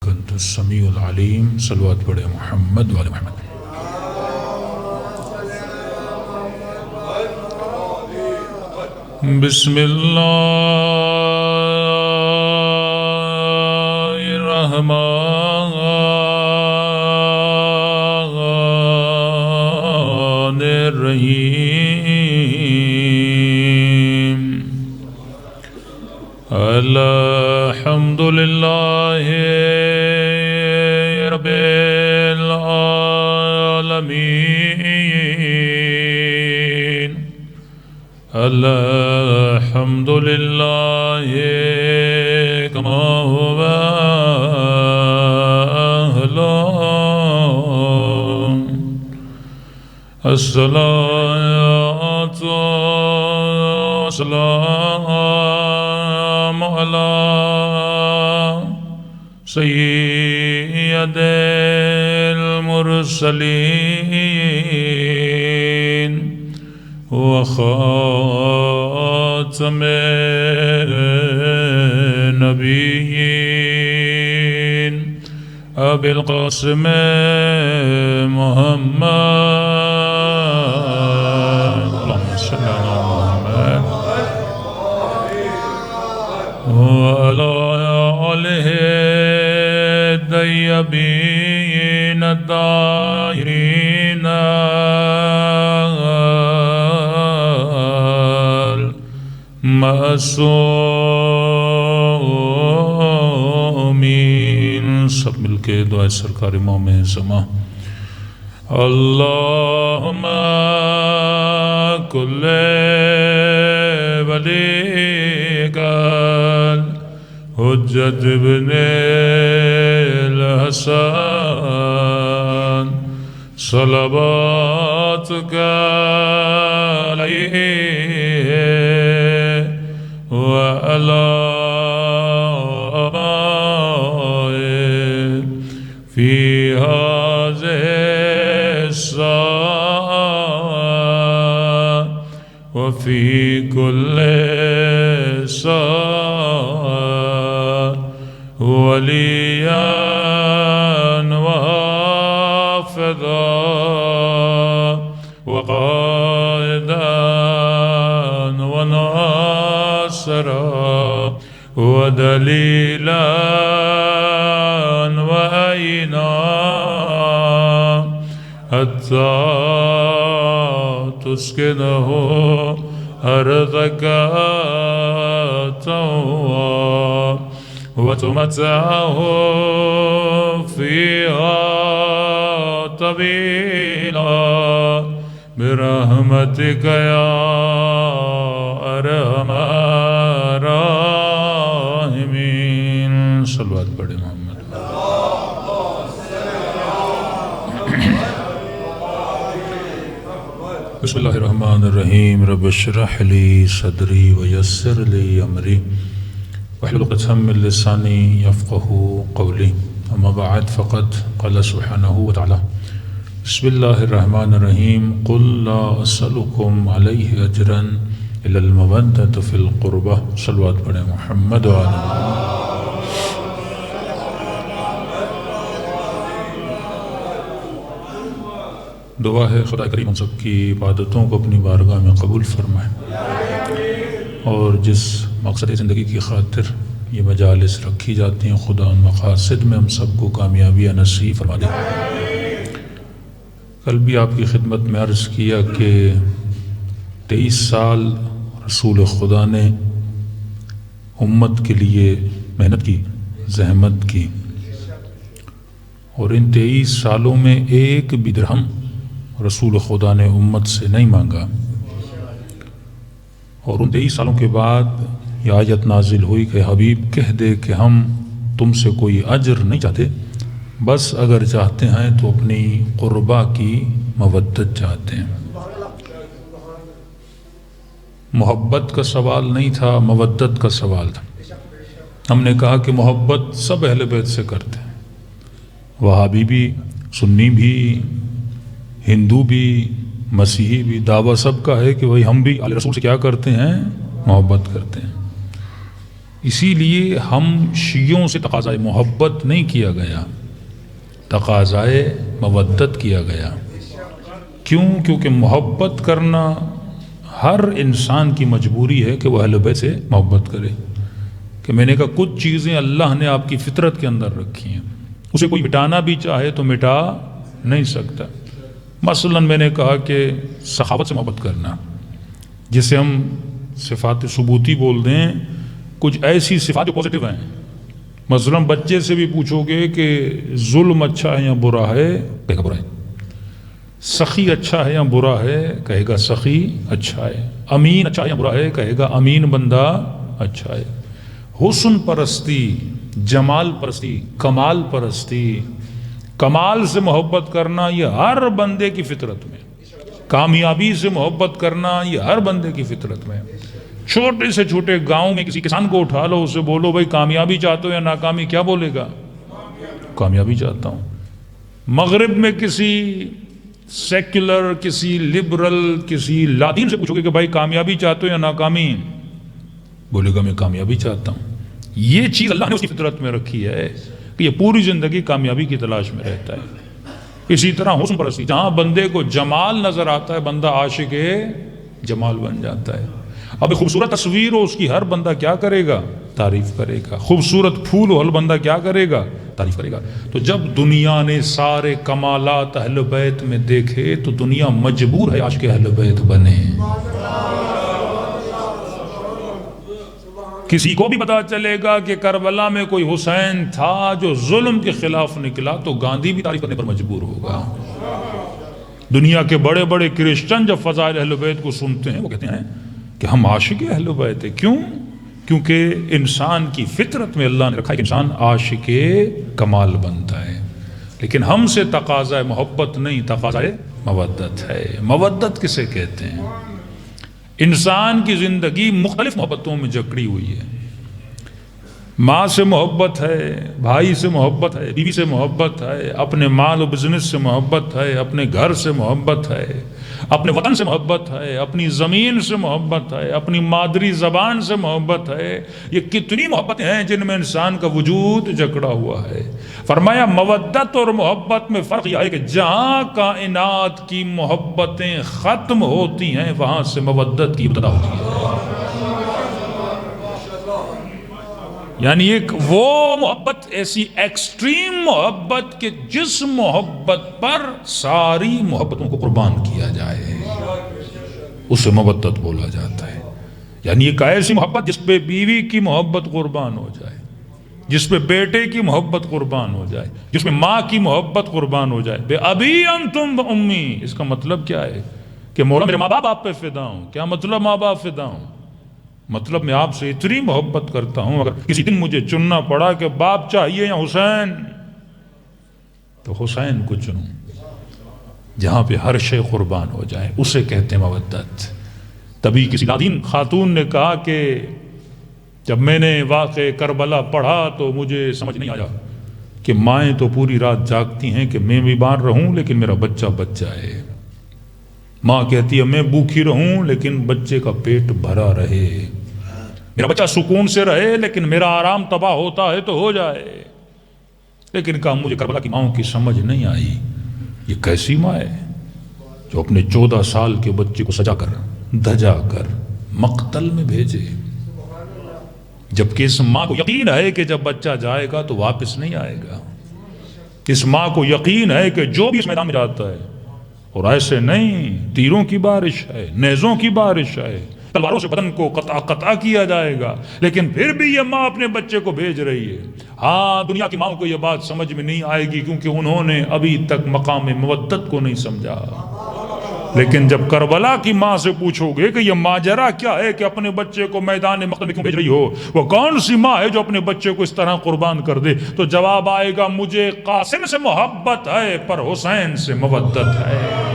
انت السمیع العلیم. صلوات پڑھے محمد وعلی محمد. بسم اللہ الرحمن الرحیم. الحمد للہ رب العالمین. الحمد للہ کما هو أهله. الصلاة والسلام على سيد المرسلين وخاتم النبيين أبي القاسم محمد اللهم صل على محمد وعلى آله الطيبين الطاهرين معصومین. سب مل کے دعائے سرکار امام زمان. اللہم کل ولیک الحجت ابن الحسن صلواتک علیہ وعلى آبائه في هذه الساعة وفي كل ساعة وليا وحافظا وقائدا وناصرا ودليلا وعينا حتى تسكنه أرضك طوعا وتمتعه فيها طويلا برحمتك يا ارحم الراحمین. صلوات پڑھے محمد. بسم اللہ الرحمن الرحیم. رب اشرح لی صدری ویسر لی امری واحلل عقدۃ من لسانی یفقهوا قولی. اما بعد فقد قال سبحانہ وتعالی بسم اللہ الرحمن الرحیم. قل لا اسألکم علیہ اجرا الا المودۃ فی القربہ. صلوات پڑھے محمد وعلی محمد. دعا ہے خدا کریم ہم سب کی عبادتوں کو اپنی بارگاہ میں قبول فرمائے اور جس مقصد زندگی کی خاطر یہ مجالس رکھی جاتی ہیں خدا ان مقاصد میں ہم سب کو کامیابیاں نصیب فرما دے. کل بھی آپ کی خدمت میں عرض کیا کہ 23 سال رسول خدا نے امت کے لیے محنت کی، زحمت کی، اور ان 23 سالوں میں ایک بھی درہم رسول خدا نے امت سے نہیں مانگا. اور ان 23 سالوں کے بعد یہ آیت نازل ہوئی کہ حبیب کہہ دے کہ ہم تم سے کوئی اجر نہیں چاہتے، بس اگر چاہتے ہیں تو اپنی قربا کی مودت چاہتے ہیں. محبت کا سوال نہیں تھا، مودت کا سوال تھا. ہم نے کہا کہ محبت سب اہل بیت سے کرتے ہیں، وہابی بھی، سنی بھی، ہندو بھی، مسیحی بھی. دعویٰ سب کا ہے کہ وہی ہم بھی آل رسول سے کیا کرتے ہیں؟ محبت کرتے ہیں. اسی لیے ہم شیعوں سے تقاضائے محبت نہیں کیا گیا، تقاضائے مودت کیا گیا۔ کیوں؟ کیونکہ محبت کرنا ہر انسان کی مجبوری ہے کہ وہ اہل بیت سے محبت کرے۔ کہ میں نے کہا کچھ چیزیں اللہ نے آپ کی فطرت کے اندر رکھی ہیں، اسے کوئی مٹانا بھی چاہے تو مٹا نہیں سکتا۔ مثلا میں نے کہا کہ سخاوت سے محبت کرنا، جسے ہم صفات ثبوتی بول دیں، کچھ ایسی صفات جو پازیٹیو ہیں۔ مثلا بچے سے بھی پوچھو گے کہ ظلم اچھا ہے یا برا ہے، کہے گا برا ہے۔ سخی اچھا ہے یا برا ہے، کہے گا سخی اچھا ہے۔ امین اچھا ہے یا برا ہے، کہے گا امین بندہ اچھا ہے۔ حسن پرستی، جمال پرستی، کمال پرستی، کمال سے محبت کرنا یہ ہر بندے کی فطرت میں، کامیابی سے محبت کرنا یہ ہر بندے کی فطرت میں۔ چھوٹے سے چھوٹے گاؤں میں کسی کسان کو اٹھا لو، اسے بولو بھائی کامیابی چاہتے ہو یا ناکامی، کیا بولے گا؟ کامیابی چاہتا ہوں۔ مغرب میں کسی سیکولر، کسی لبرل، کسی لادین سے پوچھو گے کہ بھائی کامیابی چاہتے ہو یا ناکامی، بولے گا میں کامیابی چاہتا ہوں۔ یہ چیز اللہ نے اس کی فطرت میں رکھی ہے کہ یہ پوری زندگی کامیابی کی تلاش میں رہتا ہے۔ اسی طرح حسن پرستی، جہاں بندے کو جمال نظر آتا ہے بندہ عاشق جمال بن جاتا ہے۔ اب خوبصورت تصویر ہو، اس کی ہر بندہ کیا کرے گا؟ تعریف کرے گا۔ خوبصورت پھول ہو، ہر بندہ کیا کرے گا؟ تعریف کرے گا۔ تو جب دنیا نے سارے کمالات اہل بیت میں دیکھے تو دنیا مجبور ہے عاشق اہل بیت بنے۔ کسی کو بھی پتا چلے گا کہ کربلا میں کوئی حسین تھا جو ظلم کے خلاف نکلا تو گاندھی بھی تعریف کرنے پر مجبور ہوگا۔ دنیا کے بڑے بڑے کرسچن جب فضائل اہل بیت کو سنتے ہیں وہ کہتے ہیں کہ ہم عاشق اہل بیت ہیں۔ کیوں؟ کیونکہ انسان کی فطرت میں اللہ نے رکھا ہے کہ انسان عاشق کمال بنتا ہے۔ لیکن ہم سے تقاضا محبت نہیں، تقاضا مودت ہے۔ مودت کسے کہتے ہیں؟ انسان کی زندگی مختلف محبتوں میں جکڑی ہوئی ہے۔ ماں سے محبت ہے، بھائی سے محبت ہے، بیوی سے محبت ہے، اپنے مال و بزنس سے محبت ہے، اپنے گھر سے محبت ہے، اپنے وطن سے محبت ہے، اپنی زمین سے محبت ہے، اپنی مادری زبان سے محبت ہے۔ یہ کتنی محبتیں ہیں جن میں انسان کا وجود جکڑا ہوا ہے۔ فرمایا مودت اور محبت میں فرق یہ ہے کہ جہاں کائنات کی محبتیں ختم ہوتی ہیں وہاں سے مودت کی ابتدا ہوتی ہے۔ یعنی ایک وہ محبت، ایسی ایکسٹریم محبت کہ جس محبت پر ساری محبتوں کو قربان کیا جائے اسے مودت بولا جاتا ہے۔ یعنی ایک ایسی محبت جس پہ بیوی کی محبت قربان ہو جائے، جس پہ بیٹے کی محبت قربان ہو جائے، جس پہ ماں کی محبت قربان ہو جائے۔ بے ابی انتم امی، اس کا مطلب کیا ہے؟ کہ مولا میرے ماں باپ آپ پہ فدا ہوں۔ کیا مطلب ماں باپ فدا ہوں؟ مطلب میں آپ سے اتنی محبت کرتا ہوں، اگر کسی دن مجھے چننا پڑا کہ باپ چاہیے یا حسین تو حسین کو چنوں، جہاں پہ ہر شے قربان ہو جائے، اسے کہتے ہیں مودت۔ تبھی کسی لادین خاتون نے کہا کہ جب میں نے واقعہ کربلا پڑھا تو مجھے سمجھ نہیں آیا کہ مائیں تو پوری رات جاگتی ہیں کہ میں بیمار رہوں لیکن میرا بچہ بچ جائے۔ ماں کہتی ہے میں بھوکھی رہوں لیکن بچے کا پیٹ بھرا رہے، میرا بچہ سکون سے رہے لیکن میرا آرام تباہ ہوتا ہے تو ہو جائے۔ لیکن کہا مجھے کربلا کی ماؤں کی سمجھ نہیں آئی، یہ کیسی ماں ہے جو اپنے 14 سال کے بچے کو سجا کر دھجا کر مقتل میں بھیجے، جبکہ اس ماں کو یقین ہے کہ جب بچہ جائے گا تو واپس نہیں آئے گا۔ اس ماں کو یقین ہے کہ جو بھی اس میدان میں جاتا ہے، اور ایسے نہیں، تیروں کی بارش ہے، نیزوں کی بارش ہے، تلواروں سے بدن کو قطع کیا جائے گا، لیکن پھر بھی یہ ماں اپنے بچے کو بھیج رہی ہے۔ ہاں دنیا کی ماں کو یہ بات سمجھ میں نہیں آئے گی کیونکہ انہوں نے ابھی تک مقام مودت کو نہیں سمجھا۔ لیکن جب کربلا کی ماں سے پوچھو گے کہ یہ ماجرا کیا ہے کہ اپنے بچے کو میدان مقتل میں کیوں بھیج رہی ہو، وہ کون سی ماں ہے جو اپنے بچے کو اس طرح قربان کر دے، تو جواب آئے گا مجھے قاسم سے محبت ہے پر حسین سے مودت ہے۔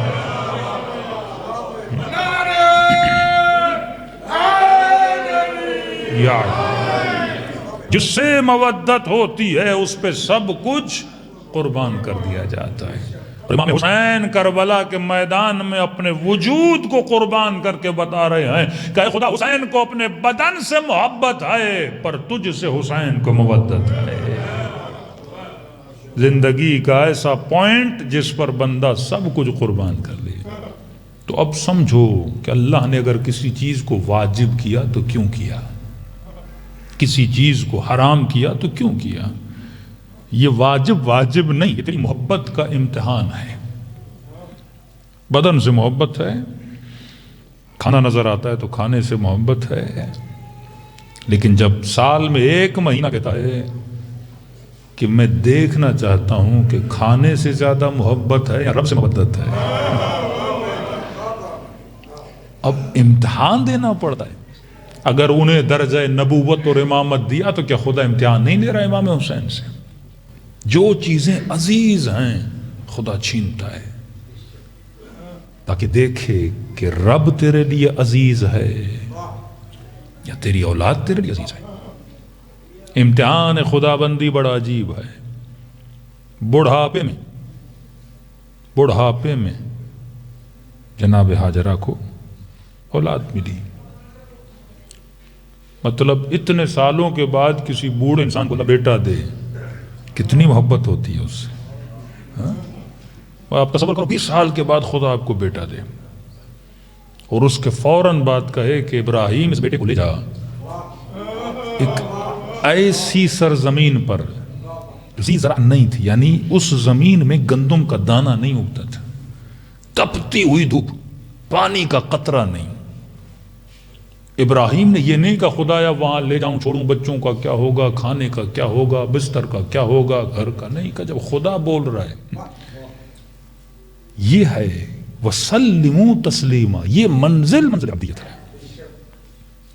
جس سے مودت ہوتی ہے اس پہ سب کچھ قربان کر دیا جاتا ہے۔ امام حسین کربلا کے میدان میں اپنے وجود کو قربان کر کے بتا رہے ہیں کہ اے خدا، حسین کو اپنے بدن سے محبت ہے پر تجھ سے حسین کو مودت ہے۔ زندگی کا ایسا پوائنٹ جس پر بندہ سب کچھ قربان کر لے۔ تو اب سمجھو کہ اللہ نے اگر کسی چیز کو واجب کیا تو کیوں کیا، کسی چیز کو حرام کیا تو کیوں کیا؟ یہ واجب نہیں، یہ تیری محبت کا امتحان ہے۔ بدن سے محبت ہے، کھانا نظر آتا ہے تو کھانے سے محبت ہے، لیکن جب سال میں 1 مہینہ کہتا ہے کہ میں دیکھنا چاہتا ہوں کہ کھانے سے زیادہ محبت ہے یا رب سے محبت ہے، اب امتحان دینا پڑتا ہے۔ اگر انہیں درجہ نبوت اور امامت دیا تو کیا خدا امتحان نہیں لے رہا امام حسین سے؟ جو چیزیں عزیز ہیں خدا چھینتا ہے تاکہ دیکھے کہ رب تیرے لیے عزیز ہے یا تیری اولاد تیرے لیے عزیز ہے۔ امتحان خدا بندی بڑا عجیب ہے۔ بڑھاپے میں جناب ہاجرہ کو اولاد ملی، مطلب اتنے سالوں کے بعد کسی بوڑھے انسان کو بیٹا دے، کتنی محبت ہوتی ہے اس سے۔ اور آپ تصور کرو 20 سال کے بعد خدا آپ کو بیٹا دے اور اس کے فوراً بعد کہے کہ ابراہیم اس بیٹے کو لے جا ایک ایسی سرزمین پر زرع نہیں تھی، یعنی اس زمین میں گندم کا دانہ نہیں اگتا تھا، تپتی ہوئی دھوپ، پانی کا قطرہ نہیں۔ ابراہیم نے یہ نہیں کہا خدایا وہاں لے جاؤں چھوڑوں، بچوں کا کیا ہوگا، کھانے کا کیا ہوگا، بستر کا کیا ہوگا، گھر کا نہیں کہا۔ جب خدا بول رہا ہے یہ ہے وَسَلِّمُوا تَسْلِيمًا، یہ منزل عبدیت ہے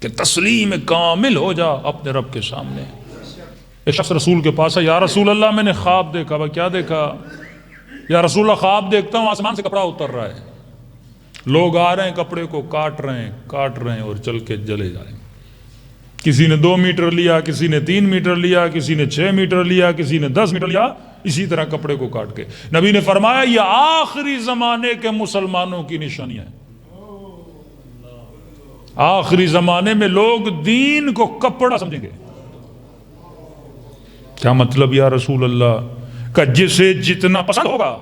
کہ تسلیم کامل ہو جا اپنے رب کے سامنے۔ ایک شخص رسول کے پاس ہے، یا رسول اللہ میں نے خواب دیکھا۔ وہ کیا دیکھا؟ یا رسول اللہ خواب دیکھتا ہوں آسمان سے کپڑا اتر رہا ہے، لوگ آ رہے ہیں کپڑے کو کاٹ رہے ہیں اور چل کے جلے جا رہے ہیں۔ کسی نے 2 میٹر لیا، کسی نے 3 میٹر لیا، کسی نے 6 میٹر لیا، کسی نے 10 میٹر لیا، اسی طرح کپڑے کو کاٹ کے۔ نبی نے فرمایا یہ آخری زمانے کے مسلمانوں کی نشانیاں ہیں۔ آخری زمانے میں لوگ دین کو کپڑا سمجھیں گے۔ کیا مطلب یا رسول اللہ؟ کہ جسے جتنا پسند ہوگا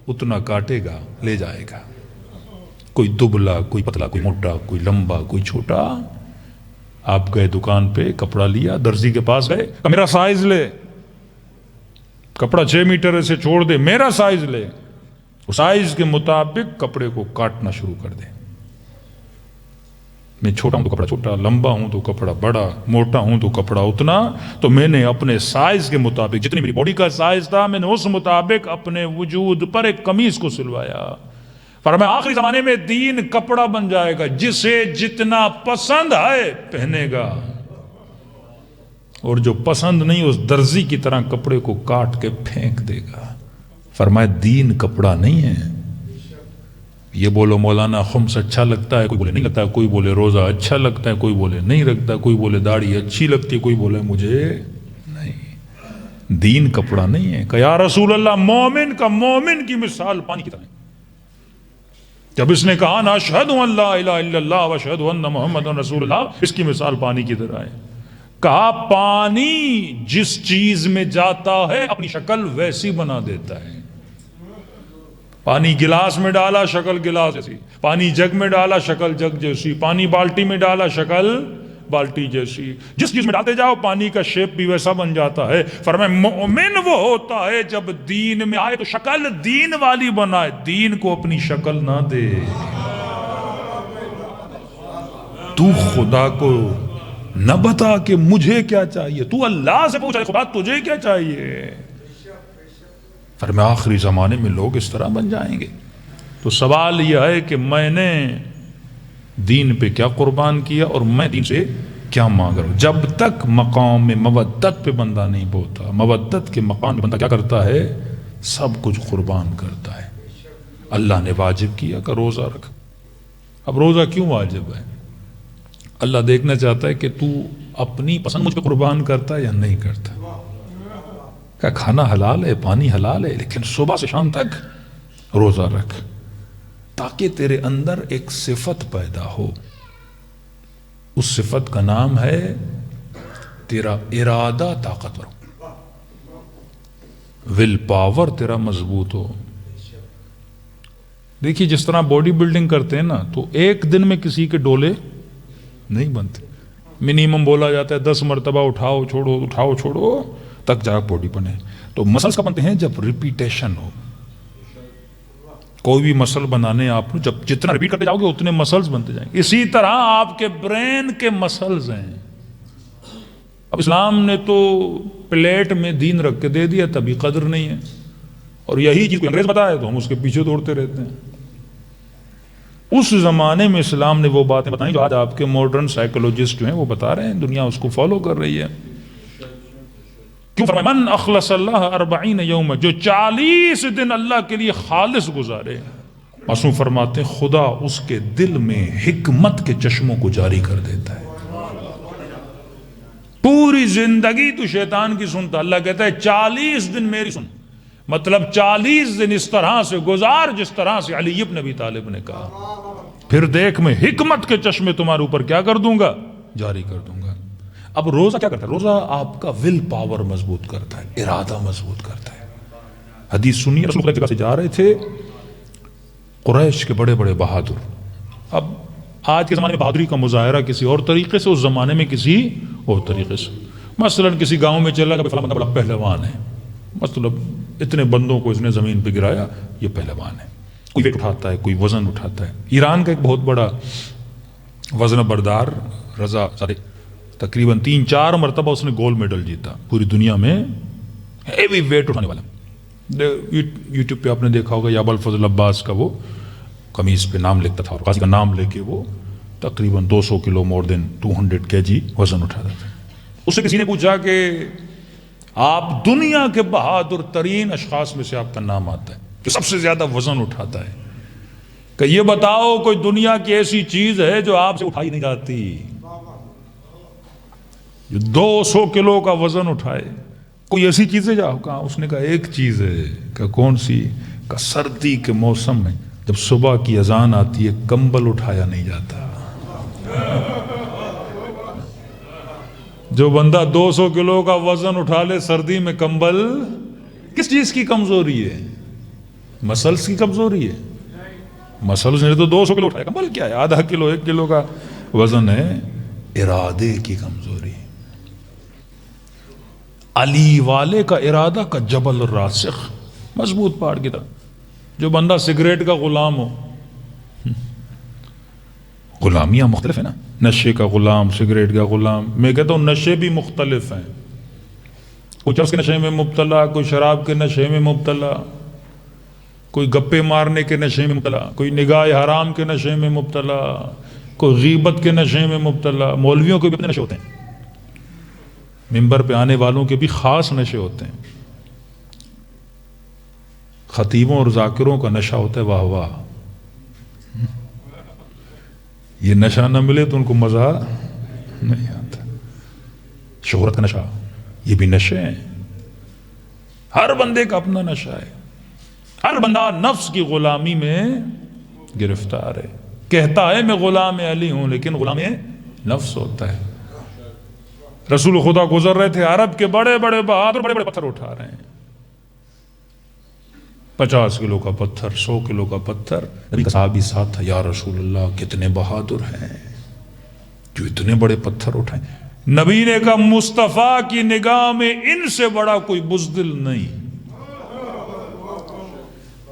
اتنا کاٹے گا، لے جائے گا۔ کوئی دبلا، کوئی پتلا، کوئی موٹا، کوئی لمبا، کوئی چھوٹا۔ آپ گئے دکان پہ، کپڑا لیا، درزی کے پاس گئے، میرا سائز لے، کپڑا 6 میٹر سے چھوڑ دے، میرا سائز لے۔ اس سائز کے مطابق کپڑے کو کاٹنا شروع کر دے۔ میں چھوٹا ہوں تو کپڑا چھوٹا، لمبا ہوں تو کپڑا بڑا، موٹا ہوں تو کپڑا اتنا۔ تو میں نے اپنے سائز کے مطابق، جتنی میری باڈی کا سائز تھا، میں نے اس مطابق اپنے وجود پر ایک قمیص کو سلوایا۔ فرمایا آخری زمانے میں دین کپڑا بن جائے گا، جسے جتنا پسند ہے پہنے گا، اور جو پسند نہیں اس درزی کی طرح کپڑے کو کاٹ کے پھینک دے گا۔ فرمایا دین کپڑا نہیں ہے۔ یہ بولو مولانا خمس اچھا لگتا ہے، کوئی بولے نہیں لگتا، کوئی بولے روزہ اچھا لگتا ہے، کوئی بولے نہیں رکھتا، کوئی بولے داڑھی اچھی لگتی ہے، کوئی بولے مجھے نہیں۔ دین کپڑا نہیں ہے۔ کہ یا رسول اللہ مومن کی مثال پانی کی طرح ہے۔ جب اس نے کہا نا اشہد ان لا الہ الا اللہ و اشہد ان محمد رسول اللہ، اس کی مثال پانی کی طرح ہے۔ کہا پانی جس چیز میں جاتا ہے اپنی شکل ویسی بنا دیتا ہے۔ پانی گلاس میں ڈالا شکل گلاس جیسی، پانی جگ میں ڈالا شکل جگ جیسی، پانی بالٹی میں ڈالا شکل بالٹی جیسی۔ جس چیز میں ڈالتے جاؤ پانی کا شیپ بھی ویسا بن جاتا ہے۔ فرمایا مومن وہ ہوتا ہے جب دین میں آئے تو شکل دین والی بنائے، دین کو اپنی شکل نہ دے۔ تو خدا کو نہ بتا کہ مجھے کیا چاہیے، تو اللہ سے پوچھا خدا تجھے کیا چاہیے۔ فرمایا آخری زمانے میں لوگ اس طرح بن جائیں گے۔ تو سوال یہ ہے کہ میں نے دین پہ کیا قربان کیا اور میں دین سے کیا مانگ رہا ہوں۔ جب تک مقام میں مودت پہ بندہ نہیں پہنچتا، مودت کے مقام میں بندہ کیا کرتا ہے؟ سب کچھ قربان کرتا ہے۔ اللہ نے واجب کیا کہ روزہ رکھ۔ اب روزہ کیوں واجب ہے؟ اللہ دیکھنا چاہتا ہے کہ تو اپنی پسند مجھ پہ قربان کرتا ہے یا نہیں کرتا۔ کہ کھانا حلال ہے، پانی حلال ہے، لیکن صبح سے شام تک روزہ رکھ تاکہ تیرے اندر ایک صفت پیدا ہو. اس صفت کا نام ہے تیرا ارادہ طاقتور ہو، ول پاور تیرا مضبوط ہو. دیکھیے جس طرح باڈی بلڈنگ کرتے ہیں نا تو ایک دن میں کسی کے ڈولے نہیں بنتے. منیمم بولا جاتا ہے 10 مرتبہ اٹھاؤ چھوڑو تک جا باڈی بنے. تو مسلس کا بنتے ہیں جب ریپیٹیشن ہو. کوئی بھی مسل بنانے آپ جب جتنا ریپیٹ کرتے جاؤ گے اتنے مسلز بنتے جائیں گے. اسی طرح آپ کے برین کے مسلز ہیں. اب اسلام نے تو پلیٹ میں دین رکھ کے دے دیا تبھی قدر نہیں ہے، اور یہی چیز کوئی انگریز بتائے تو ہم اس کے پیچھے دوڑتے رہتے ہیں. اس زمانے میں اسلام نے وہ باتیں بتائیں جو آج آپ کے ماڈرن سائیکولوجسٹ جو ہیں وہ بتا رہے ہیں، دنیا اس کو فالو کر رہی ہے. کیوں فرمایا من اخلص اللہ 40 یوم، جو 40 دن اللہ کے لیے خالص گزارے. معصوم فرماتے ہیں خدا اس کے دل میں حکمت کے چشموں کو جاری کر دیتا ہے. پوری زندگی تو شیطان کی سنتا، اللہ کہتا ہے 40 دن میری سن. مطلب 40 دن اس طرح سے گزار جس طرح سے علی ابن ابی طالب نے کہا. پھر دیکھ میں حکمت کے چشمے تمہارے اوپر کیا کر دوں گا، جاری کر دوں گا. اب روزہ کیا کرتا ہے؟ روزہ آپ کا ول پاور مضبوط کرتا ہے، ارادہ مضبوط کرتا ہے. حدیث سنیے، رسول اللہ سے جا رہے تھے قریش کے بڑے بڑے بہادر. اب آج کے زمانے میں بہادری کا مظاہرہ کسی اور طریقے سے، اس زمانے میں کسی اور طریقے سے. مثلا کسی گاؤں میں چلا کہ فلاں بندہ بڑا پہلوان ہے، مطلب اتنے بندوں کو اس نے زمین پہ گرایا، یہ پہلوان ہے. کوئی ویٹ اٹھاتا ہے، کوئی وزن اٹھاتا ہے. ایران کا ایک بہت بڑا وزن بردار رضا تقریباً 3-4 مرتبہ اس نے گولڈ میڈل جیتا پوری دنیا میں ہیوی ویٹ اٹھانے والا. یوٹیوب پہ آپ نے دیکھا ہوگا یا ابوالفضل عباس کا وہ قمیض پہ نام لکھتا تھا اور قاضی کا نام لے کے وہ تقریباً 200 کلو مور دین 200 kg وزن اٹھاتا تھا. اس سے کسی نے پوچھا کہ آپ دنیا کے بہادر ترین اشخاص میں سے آپ کا نام آتا ہے کہ سب سے زیادہ وزن اٹھاتا ہے، کہ یہ بتاؤ کوئی دنیا کی ایسی چیز ہے جو آپ سے اٹھائی نہیں جاتی، جو 200 کلو کا وزن اٹھائے؟ کوئی ایسی چیز ہے جاؤ کہاں؟ اس نے کہا ایک چیز ہے. کہ کون سی؟ کہ سردی کے موسم میں جب صبح کی اذان آتی ہے کمبل اٹھایا نہیں جاتا. جو بندہ 200 کلو کا وزن اٹھا لے سردی میں کمبل، کس چیز کی کمزوری ہے؟ مسلس کی کمزوری ہے. مسلس نے تو 200 کلو اٹھایا، کمبل کیا ہے؟ آدھا کلو 1 کلو کا وزن ہے. ارادے کی کمزوری. علی والے کا ارادہ کا جبل راسخ، مضبوط پہاڑ کی طرح. جو بندہ سگریٹ کا غلام ہو، غلامیاں مختلف ہیں نا، نشے کا غلام، سگریٹ کا غلام. میں کہتا ہوں نشے بھی مختلف ہیں. کوئی چرس کے نشے میں مبتلا، کوئی شراب کے نشے میں مبتلا، کوئی گپے مارنے کے نشے میں مبتلا، کوئی نگاہ حرام کے نشے میں مبتلا، کوئی غیبت کے نشے میں مبتلا. مولویوں کے بھی اپنے نشے ہوتے ہیں، ممبر پہ آنے والوں کے بھی خاص نشے ہوتے ہیں. خطیبوں اور ذاکروں کا نشہ ہوتا ہے واہ واہ. یہ نشہ نہ ملے تو ان کو مزہ نہیں آتا. شہرت کا نشہ، یہ بھی نشے ہیں. ہر بندے کا اپنا نشہ ہے. ہر بندہ نفس کی غلامی میں گرفتار ہے. کہتا ہے میں غلام علی ہوں لیکن غلام نفس ہوتا ہے. رسول خدا گزر رہے تھے، عرب کے بڑے بڑے بہادر بڑے بڑے پتھر اٹھا رہے ہیں. 50 کلو کا پتھر، 100 کلو کا پتھر. نبی کا صحابی ساتھ تھا، یا رسول اللہ کتنے بہادر ہیں جو اتنے بڑے پتھر اٹھائیں. نبی نے کہا مصطفیٰ کی نگاہ میں ان سے بڑا کوئی بزدل نہیں.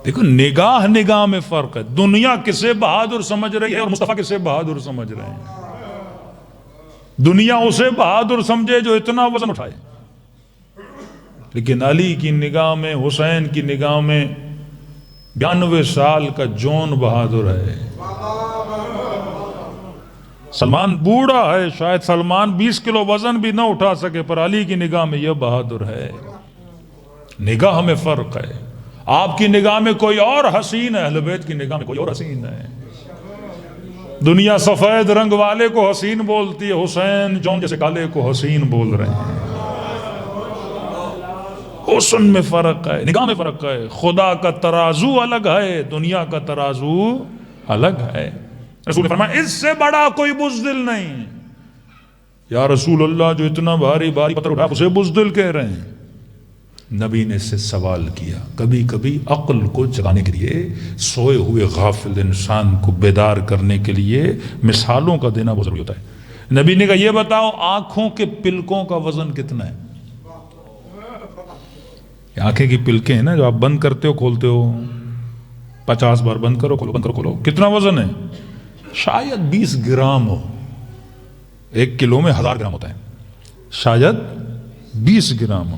دیکھو نگاہ میں فرق ہے. دنیا کسے بہادر سمجھ رہی ہے اور مصطفیٰ کسے بہادر سمجھ رہے ہیں. دنیا اسے بہادر سمجھے جو اتنا وزن اٹھائے، لیکن علی کی نگاہ میں، حسین کی نگاہ میں 92 سال کا جون بہادر ہے. سلمان بوڑھا ہے، شاید سلمان 20 کلو وزن بھی نہ اٹھا سکے، پر علی کی نگاہ میں یہ بہادر ہے. نگاہ میں فرق ہے. آپ کی نگاہ میں کوئی اور حسین ہے، اہل بیت کی نگاہ میں کوئی اور حسین ہے. دنیا سفید رنگ والے کو حسین بولتی ہے، حسین جون جیسے کالے کو حسین بول رہے ہیں. حسن میں فرق ہے، نگاہ میں فرق ہے. خدا کا ترازو الگ ہے، دنیا کا ترازو الگ ہے. رسول نے فرمایا اس سے بڑا کوئی بزدل نہیں. یا رسول اللہ جو اتنا بھاری بھاری پتھر اٹھا اسے بزدل کہہ رہے ہیں. نبی نے اس سے سوال کیا. کبھی کبھی عقل کو جگانے کے لیے، سوئے ہوئے غافل انسان کو بیدار کرنے کے لیے مثالوں کا دینا بہت ضروری ہوتا ہے. نبی نے کہا یہ بتاؤ آنکھوں کے پلکوں کا وزن کتنا ہے؟ آنکھیں کی پلکیں ہیں نا جو آپ بند کرتے ہو کھولتے ہو، 50 بار بند کرو کھولو بند کرو کھولو، کتنا وزن ہے؟ شاید 20 گرام ہو. 1 کلو میں 1000 گرام ہوتا ہے، شاید 20 گرام ہو.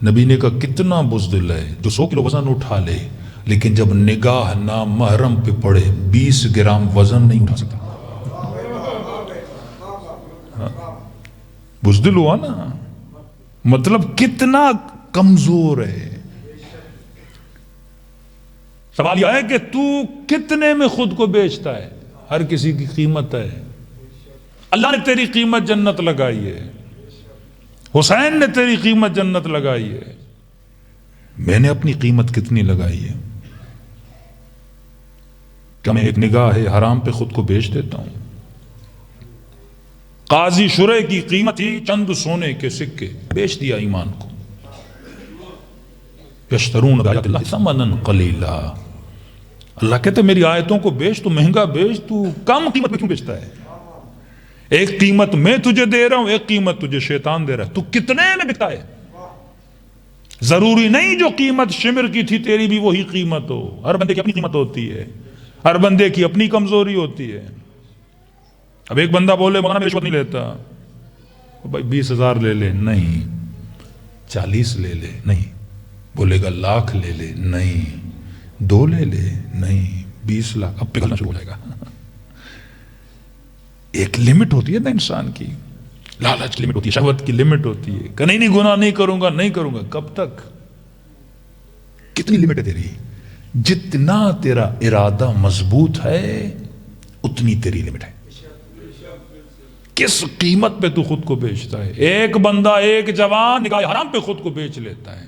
نبی نے کہا کتنا بزدل ہے جو 100 کلو وزن اٹھا لے لیکن جب نگاہ نامحرم پہ پڑے 20 گرام وزن نہیں اٹھا سکتا. بزدل ہوا نا، مطلب کتنا کمزور ہے. سوال یہ ہے کہ تو کتنے میں خود کو بیچتا ہے؟ ہر کسی کی قیمت ہے. اللہ نے تیری قیمت جنت لگائی ہے، حسین نے تیری قیمت جنت لگائی ہے. میں نے اپنی قیمت کتنی لگائی ہے؟ کیا میں ایک نگاہ حرام پہ خود کو بیچ دیتا ہوں؟ قاضی شرح کی قیمت ہی چند سونے کے سکے، بیچ دیا ایمان کو. یشترون بآیات اللہ ثمنا قلیلا. اللہ کہتے میری آیتوں کو بیچ، تو مہنگا بیچ، تو کم قیمت میں کیوں بیچتا ہے؟ ایک قیمت میں تجھے دے رہا ہوں، ایک قیمت تجھے شیطان دے رہا ہے، تو کتنے میں بکتا ہے؟ ضروری نہیں جو قیمت شمر کی تھی تیری بھی وہی قیمت ہو. ہر بندے کی اپنی قیمت ہوتی ہے، ہر بندے کی اپنی کمزوری ہوتی ہے. اب ایک بندہ بولے مولانا میں رشوت نہیں لیتا، بھائی 20,000 لے لے، نہیں. 40 لے لے، نہیں. بولے گا 1,00,000 لے لے، نہیں. 2 لے لے، نہیں. 20 لاکھ، اب پگھلنا شروع ہو جائے گا. ایک لمٹ ہوتی ہے نا انسان کی، لالچ کی لمٹ ہوتی ہے، شہوت کی لمٹ ہوتی ہے کہ نہیں گناہ نہیں کروں گا نہیں کروں گا. کب تک؟ کتنی لمٹ ہے تیری؟ جتنا تیرا ارادہ مضبوط ہے اتنی تیری لمٹ ہے. کس قیمت پہ تو خود کو بیچتا ہے؟ ایک بندہ، ایک جوان نگاہ حرام پہ خود کو بیچ لیتا ہے.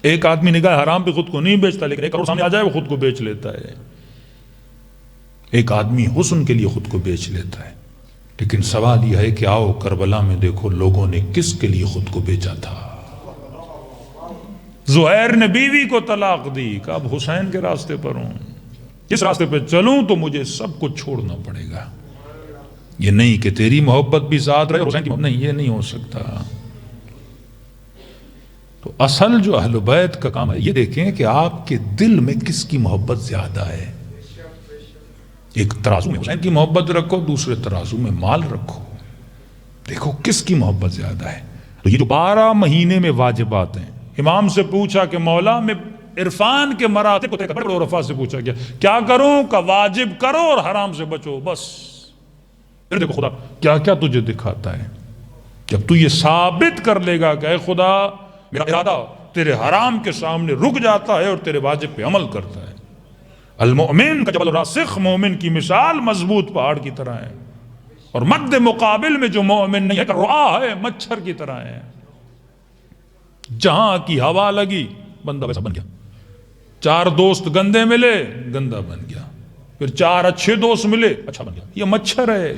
ایک آدمی نگاہ حرام پہ خود کو نہیں بیچتا لیکن 1 کروڑ سامنے آ جائے وہ خود کو بیچ لیتا ہے. ایک آدمی حسن کے لیے خود کو بیچ لیتا ہے. لیکن سوال یہ ہے کہ آؤ کربلا میں دیکھو لوگوں نے کس کے لیے خود کو بیچا تھا. زہیر نے بیوی کو طلاق دی کہ اب حسین کے راستے پر ہوں، کس راستے پہ چلوں تو مجھے سب کچھ چھوڑنا پڑے گا. یہ نہیں کہ تیری محبت بھی ساتھ رہے حسین کی محبت، نہیں، یہ نہیں ہو سکتا. تو اصل جو اہل بیت کا کام ہے یہ دیکھیں کہ آپ کے دل میں کس کی محبت زیادہ ہے. ایک ترازو میں حسین کی محبت رکھو، دوسرے ترازو میں مال رکھو، دیکھو کس کی محبت زیادہ ہے. تو یہ جو 12 مہینے میں واجبات ہیں، امام سے پوچھا کہ مولا میں عرفان کے مراتب کو بڑے عرفا سے پوچھا گیا کیا کروں؟ کہ واجب کرو اور حرام سے بچو، بس. پھر دیکھو خدا کیا کیا تجھے دکھاتا ہے. جب تو یہ ثابت کر لے گا کہ اے خدا میرا ارادہ تیرے حرام کے سامنے رک جاتا ہے اور تیرے واجب پہ عمل کرتا ہے. المؤمن کا جبل راسخ، مومن کی مثال مضبوط پہاڑ کی طرح ہے، اور مد مقابل میں جو مومن نہیں ہے کہ رعا ہے، مچھر کی طرح ہے. جہاں کی ہوا لگی بندہ ویسا بن گیا. 4 دوست گندے ملے گندا بن گیا، پھر 4 اچھے دوست ملے اچھا بن گیا. یہ مچھر ہے.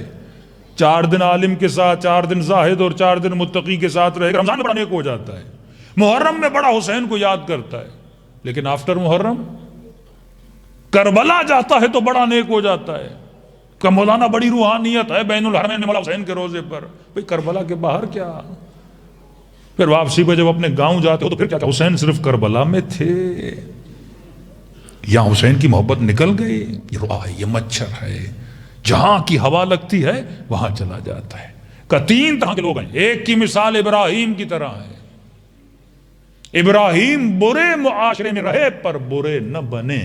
4 دن عالم کے ساتھ، 4 دن زاہد اور 4 دن متقی کے ساتھ رہے گا، رمضان میں بڑا نیک ہو جاتا ہے. محرم میں بڑا حسین کو یاد کرتا ہے، لیکن آفٹر محرم کربلا جاتا ہے تو بڑا نیک ہو جاتا ہے. کہ مولانا بڑی روحانیت ہے بین الحرمین مولا حسین کے روزے پر. بھئی کربلا کے باہر کیا؟ پھر واپسی پہ جب اپنے گاؤں جاتے ہو تو پھر کیا حسین صرف کربلا میں تھے یا حسین کی محبت نکل گئی؟ یہ رعا ہے، یہ مچھر ہے. جہاں کی ہوا لگتی ہے وہاں چلا جاتا ہے. کہ 3 طرح کے لوگ ہیں. ایک کی مثال ابراہیم کی طرح ہے. ابراہیم برے معاشرے میں رہے پر برے نہ بنے.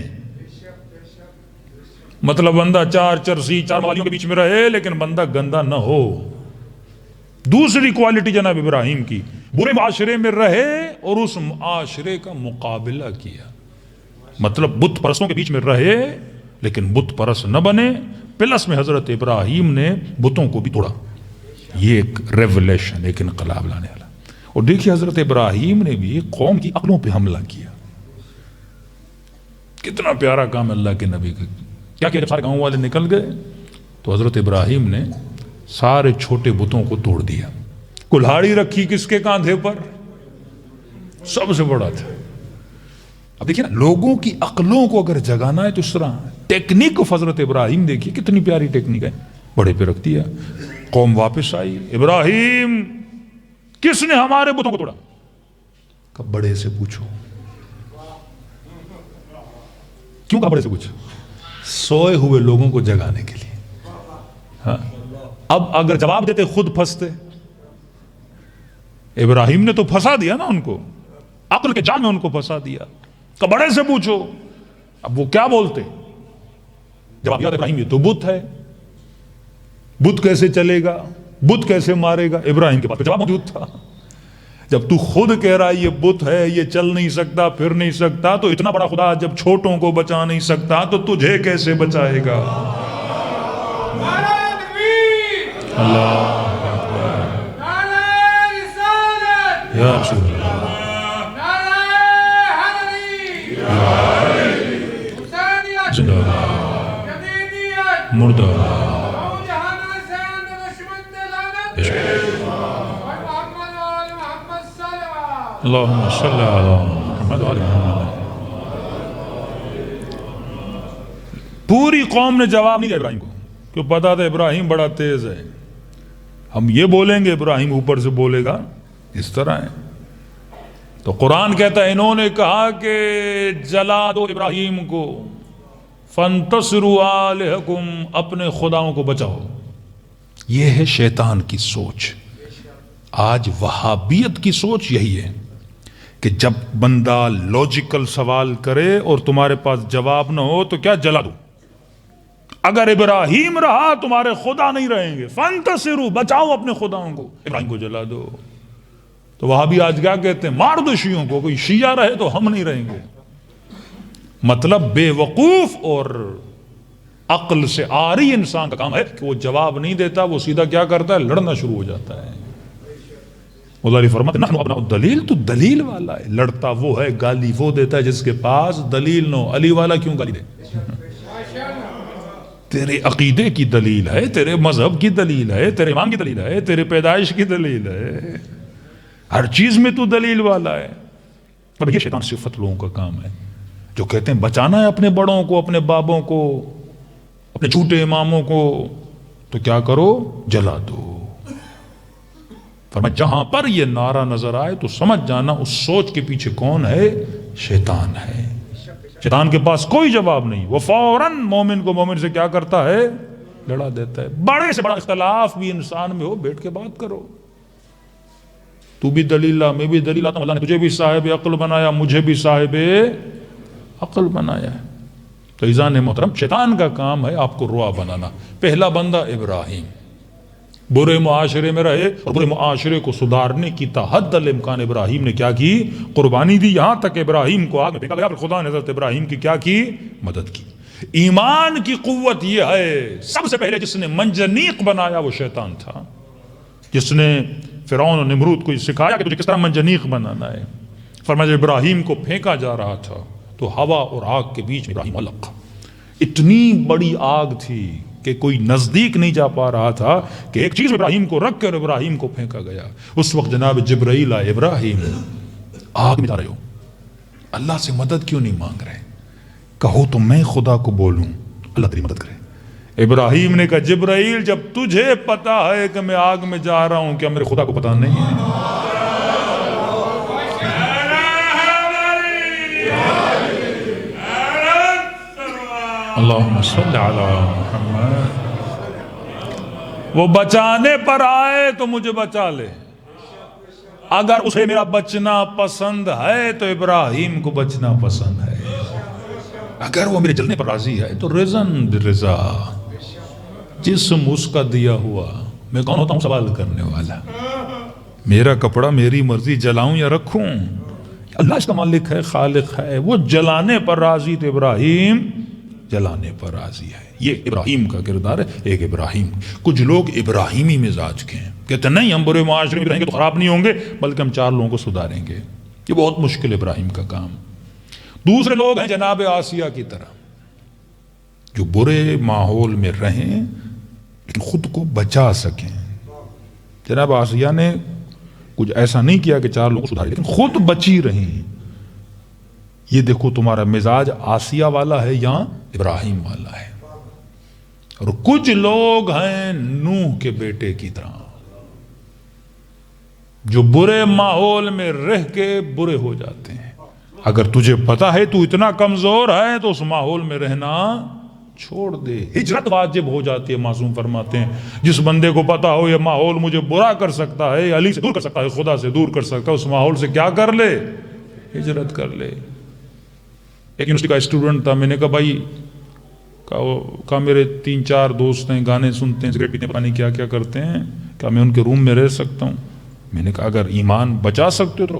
مطلب بندہ 4 چرسی 4 والیوں کے بیچ میں رہے لیکن بندہ گندا نہ ہو. دوسری کوالٹی جناب ابراہیم کی، برے معاشرے میں رہے اور اس معاشرے کا مقابلہ کیا. مطلب بت پرستوں کے بیچ میں رہے لیکن بت پرست نہ بنے. پلس میں حضرت ابراہیم نے بتوں کو بھی توڑا. یہ ایک ریولیشن، ایک انقلاب لانے والا. اور دیکھیے حضرت ابراہیم نے بھی قوم کی عقلوں پہ حملہ کیا. کتنا پیارا کام اللہ کے نبی کا. کیا کہ جب سارے گاؤں والے نکل گئے تو حضرت ابراہیم نے سارے چھوٹے بتوں کو توڑ دیا. کلہاڑی رکھی کس کے کاندھے پر؟ سب سے بڑا تھا. اب دیکھیے نا, لوگوں کی عقلوں کو اگر جگانا ہے تو اس طرح ٹیکنیک آف حضرت ابراہیم دیکھیے کتنی پیاری ٹیکنیک ہے, بڑے پہ رکھتی ہے. قوم واپس آئی, ابراہیم کس نے ہمارے بتوں کو توڑا؟ کہ بڑے سے پوچھو. کیوں کہ بڑے سے پوچھو؟ سوئے ہوئے لوگوں کو جگانے کے لیے. ہاں, اب اگر جواب دیتے خود پھنستے. ابراہیم نے تو پھنسا دیا نا ان کو, عقل کے جال میں ان کو پھنسا دیا. کہ بڑے سے پوچھو. اب وہ کیا بولتے؟ جواب دیا ابراہیم یہ تو بت ہے, بت کیسے چلے گا, بت کیسے مارے گا؟ ابراہیم کے پاس جواب موجود تھا. جب تو خود کہہ رہا ہے یہ بت ہے, یہ چل نہیں سکتا, پھر نہیں سکتا, تو اتنا بڑا خدا جب چھوٹوں کو بچا نہیں سکتا تو تجھے کیسے بچائے گا؟ اللہ یا رسول اللہ. مردہ اللہم صلی علی محمد و علی محمد. پوری قوم نے جواب نہیں دیا ابراہیم کو, کیوں پتا تھا ابراہیم بڑا تیز ہے. ہم یہ بولیں گے ابراہیم اوپر سے بولے گا اس طرح ہے. تو قرآن کہتا ہے انہوں نے کہا کہ جلا دو ابراہیم کو, فانتصروا آلہکم, اپنے خداؤں کو بچاؤ. یہ ہے شیطان کی سوچ. آج وہابیت کی سوچ یہی ہے کہ جب بندہ لاجیکل سوال کرے اور تمہارے پاس جواب نہ ہو تو کیا جلا دو. اگر ابراہیم رہا تمہارے خدا نہیں رہیں گے. فانتصروا, بچاؤ اپنے خداؤں کو, ابراہیم کو جلا دو. تو وہابی آج کیا کہتے ہیں؟ مار دو شیعوں کو, کوئی شیعہ رہے تو ہم نہیں رہیں گے. مطلب بے وقوف اور عقل سے آری انسان کا کام ہے کہ وہ جواب نہیں دیتا, وہ سیدھا کیا کرتا ہے؟ لڑنا شروع ہو جاتا ہے. مولا علی فرماتے ہیں نحن ابناء الدلیل, تو دلیل والا ہے. لڑتا وہ ہے, گالی وہ دیتا ہے جس کے پاس دلیل نہ ہو. علی والا کیوں گالی دے؟ تیرے عقیدے کی دلیل ہے, تیرے مذہب کی دلیل ہے, تیرے ایمان کی دلیل ہے, تیرے پیدائش کی دلیل ہے, ہر چیز میں تو دلیل والا ہے. پر یہ شیطان صفت لوگوں کا کام ہے جو کہتے ہیں بچانا ہے اپنے بڑوں کو, اپنے بابوں کو, اپنے جھوٹے اماموں کو, تو کیا کرو؟ جلا دو. فرمایا جہاں پر یہ نعرہ نظر آئے تو سمجھ جانا اس سوچ کے پیچھے کون ہے؟ شیطان ہے. شیطان کے پاس کوئی جواب نہیں, وہ فوراً مومن کو مومن سے کیا کرتا ہے؟ لڑا دیتا ہے. بڑے سے بڑا اختلاف بھی انسان میں ہو, بیٹھ کے بات کرو. تو بھی دلیل لا, میں بھی دلیل لاتا ہوں. اللہ نے تجھے بھی صاحب عقل بنایا, مجھے بھی صاحب عقل بنایا ہے. تو عزیزان محترم, شیطان کا کام ہے آپ کو روا بنانا. پہلا بندہ ابراہیم, برے معاشرے میں رہے اور برے معاشرے کو سدھارنے کی تحد الامکان ابراہیم نے کیا کی؟ قربانی دی. یہاں تک ابراہیم کو آگ میں پھینکا گیا, پھر خدا نے حضرت ابراہیم کی کیا کی؟ مدد کی. ایمان کی قوت یہ ہے, سب سے پہلے جس نے منجنیق بنایا وہ شیطان تھا, جس نے فرعون اور نمرود کو سکھایا کہ تجھے کس طرح منجنیق بنانا ہے. فرمایا جب ابراہیم کو پھینکا جا رہا تھا تو ہوا اور آگ کے بیچ میں ابراہیم علق. اتنی بڑی آگ تھی کہ کوئی نزدیک نہیں جا پا رہا تھا کہ ایک چیز ابراہیم کو رکھ کر ابراہیم کو پھینکا گیا. اس وقت جناب جبرائیل آئے, ابراہیم آگ میں جا رہے ہو, اللہ سے مدد کیوں نہیں مانگ رہے؟ کہو تو میں خدا کو بولوں, اللہ تیری مدد کرے. ابراہیم نے کہا جبرائیل جب تجھے پتا ہے کہ میں آگ میں جا رہا ہوں, کیا میرے خدا کو پتا نہیں ہے؟ اللہم صلی علی محمد. وہ بچانے پر آئے تو مجھے بچا لے. اگر اسے میرا بچنا پسند ہے تو ابراہیم کو بچنا پسند ہے. اگر وہ میرے جلنے پر راضی ہے تو رضن برضا. جسم اس کا دیا ہوا, میں کون ہوتا ہوں سوال کرنے والا؟ میرا کپڑا میری مرضی, جلاؤں یا رکھوں؟ اللہ اس کا مالک ہے, خالق ہے. وہ جلانے پر راضی تو ابراہیم جلانے پر راضی ہے. یہ ابراہیم کا کردار ہے. ایک ابراہیم, کچھ لوگ ابراہیمی مزاج کے ہیں, کہتے نہیں ہم برے معاشرے میں رہیں گے تو خراب نہیں ہوں گے بلکہ ہم 4 لوگوں کو سدھاریں گے. یہ بہت مشکل ہے ابراہیم کا کام. دوسرے لوگ ہیں جناب آسیہ کی طرح جو برے ماحول میں رہیں لیکن خود کو بچا سکیں. جناب آسیہ نے کچھ ایسا نہیں کیا کہ 4 لوگوں کو سدھارے لیکن خود بچی رہیں. یہ دیکھو تمہارا مزاج آسیہ والا ہے یا ابراہیم والا ہے. اور کچھ لوگ ہیں نوح کے بیٹے کی طرح جو برے ماحول میں رہ کے برے ہو جاتے ہیں. اگر تجھے پتا ہے تو اتنا کمزور ہے تو اس ماحول میں رہنا چھوڑ دے. ہجرت واجب ہو جاتی ہے. معصوم فرماتے ہیں جس بندے کو پتا ہو یہ ماحول مجھے برا کر سکتا ہے, علی سے دور کر سکتا ہے, خدا سے دور کر سکتا ہے, اس ماحول سے کیا کر لے, ہجرت کر لے. ایک یونیورسٹی کا اسٹوڈنٹ تھا. میں نے کہا بھائی کہا میرے 3-4 دوست ہیں, گانے سنتے ہیں, سگریٹ پیتے ہیں, پتہ نہیں کیا کیا کرتے ہیں, کیا میں ان کے روم میں رہ سکتا ہوں؟ میں نے کہا اگر ایمان بچا سکتے ہو تو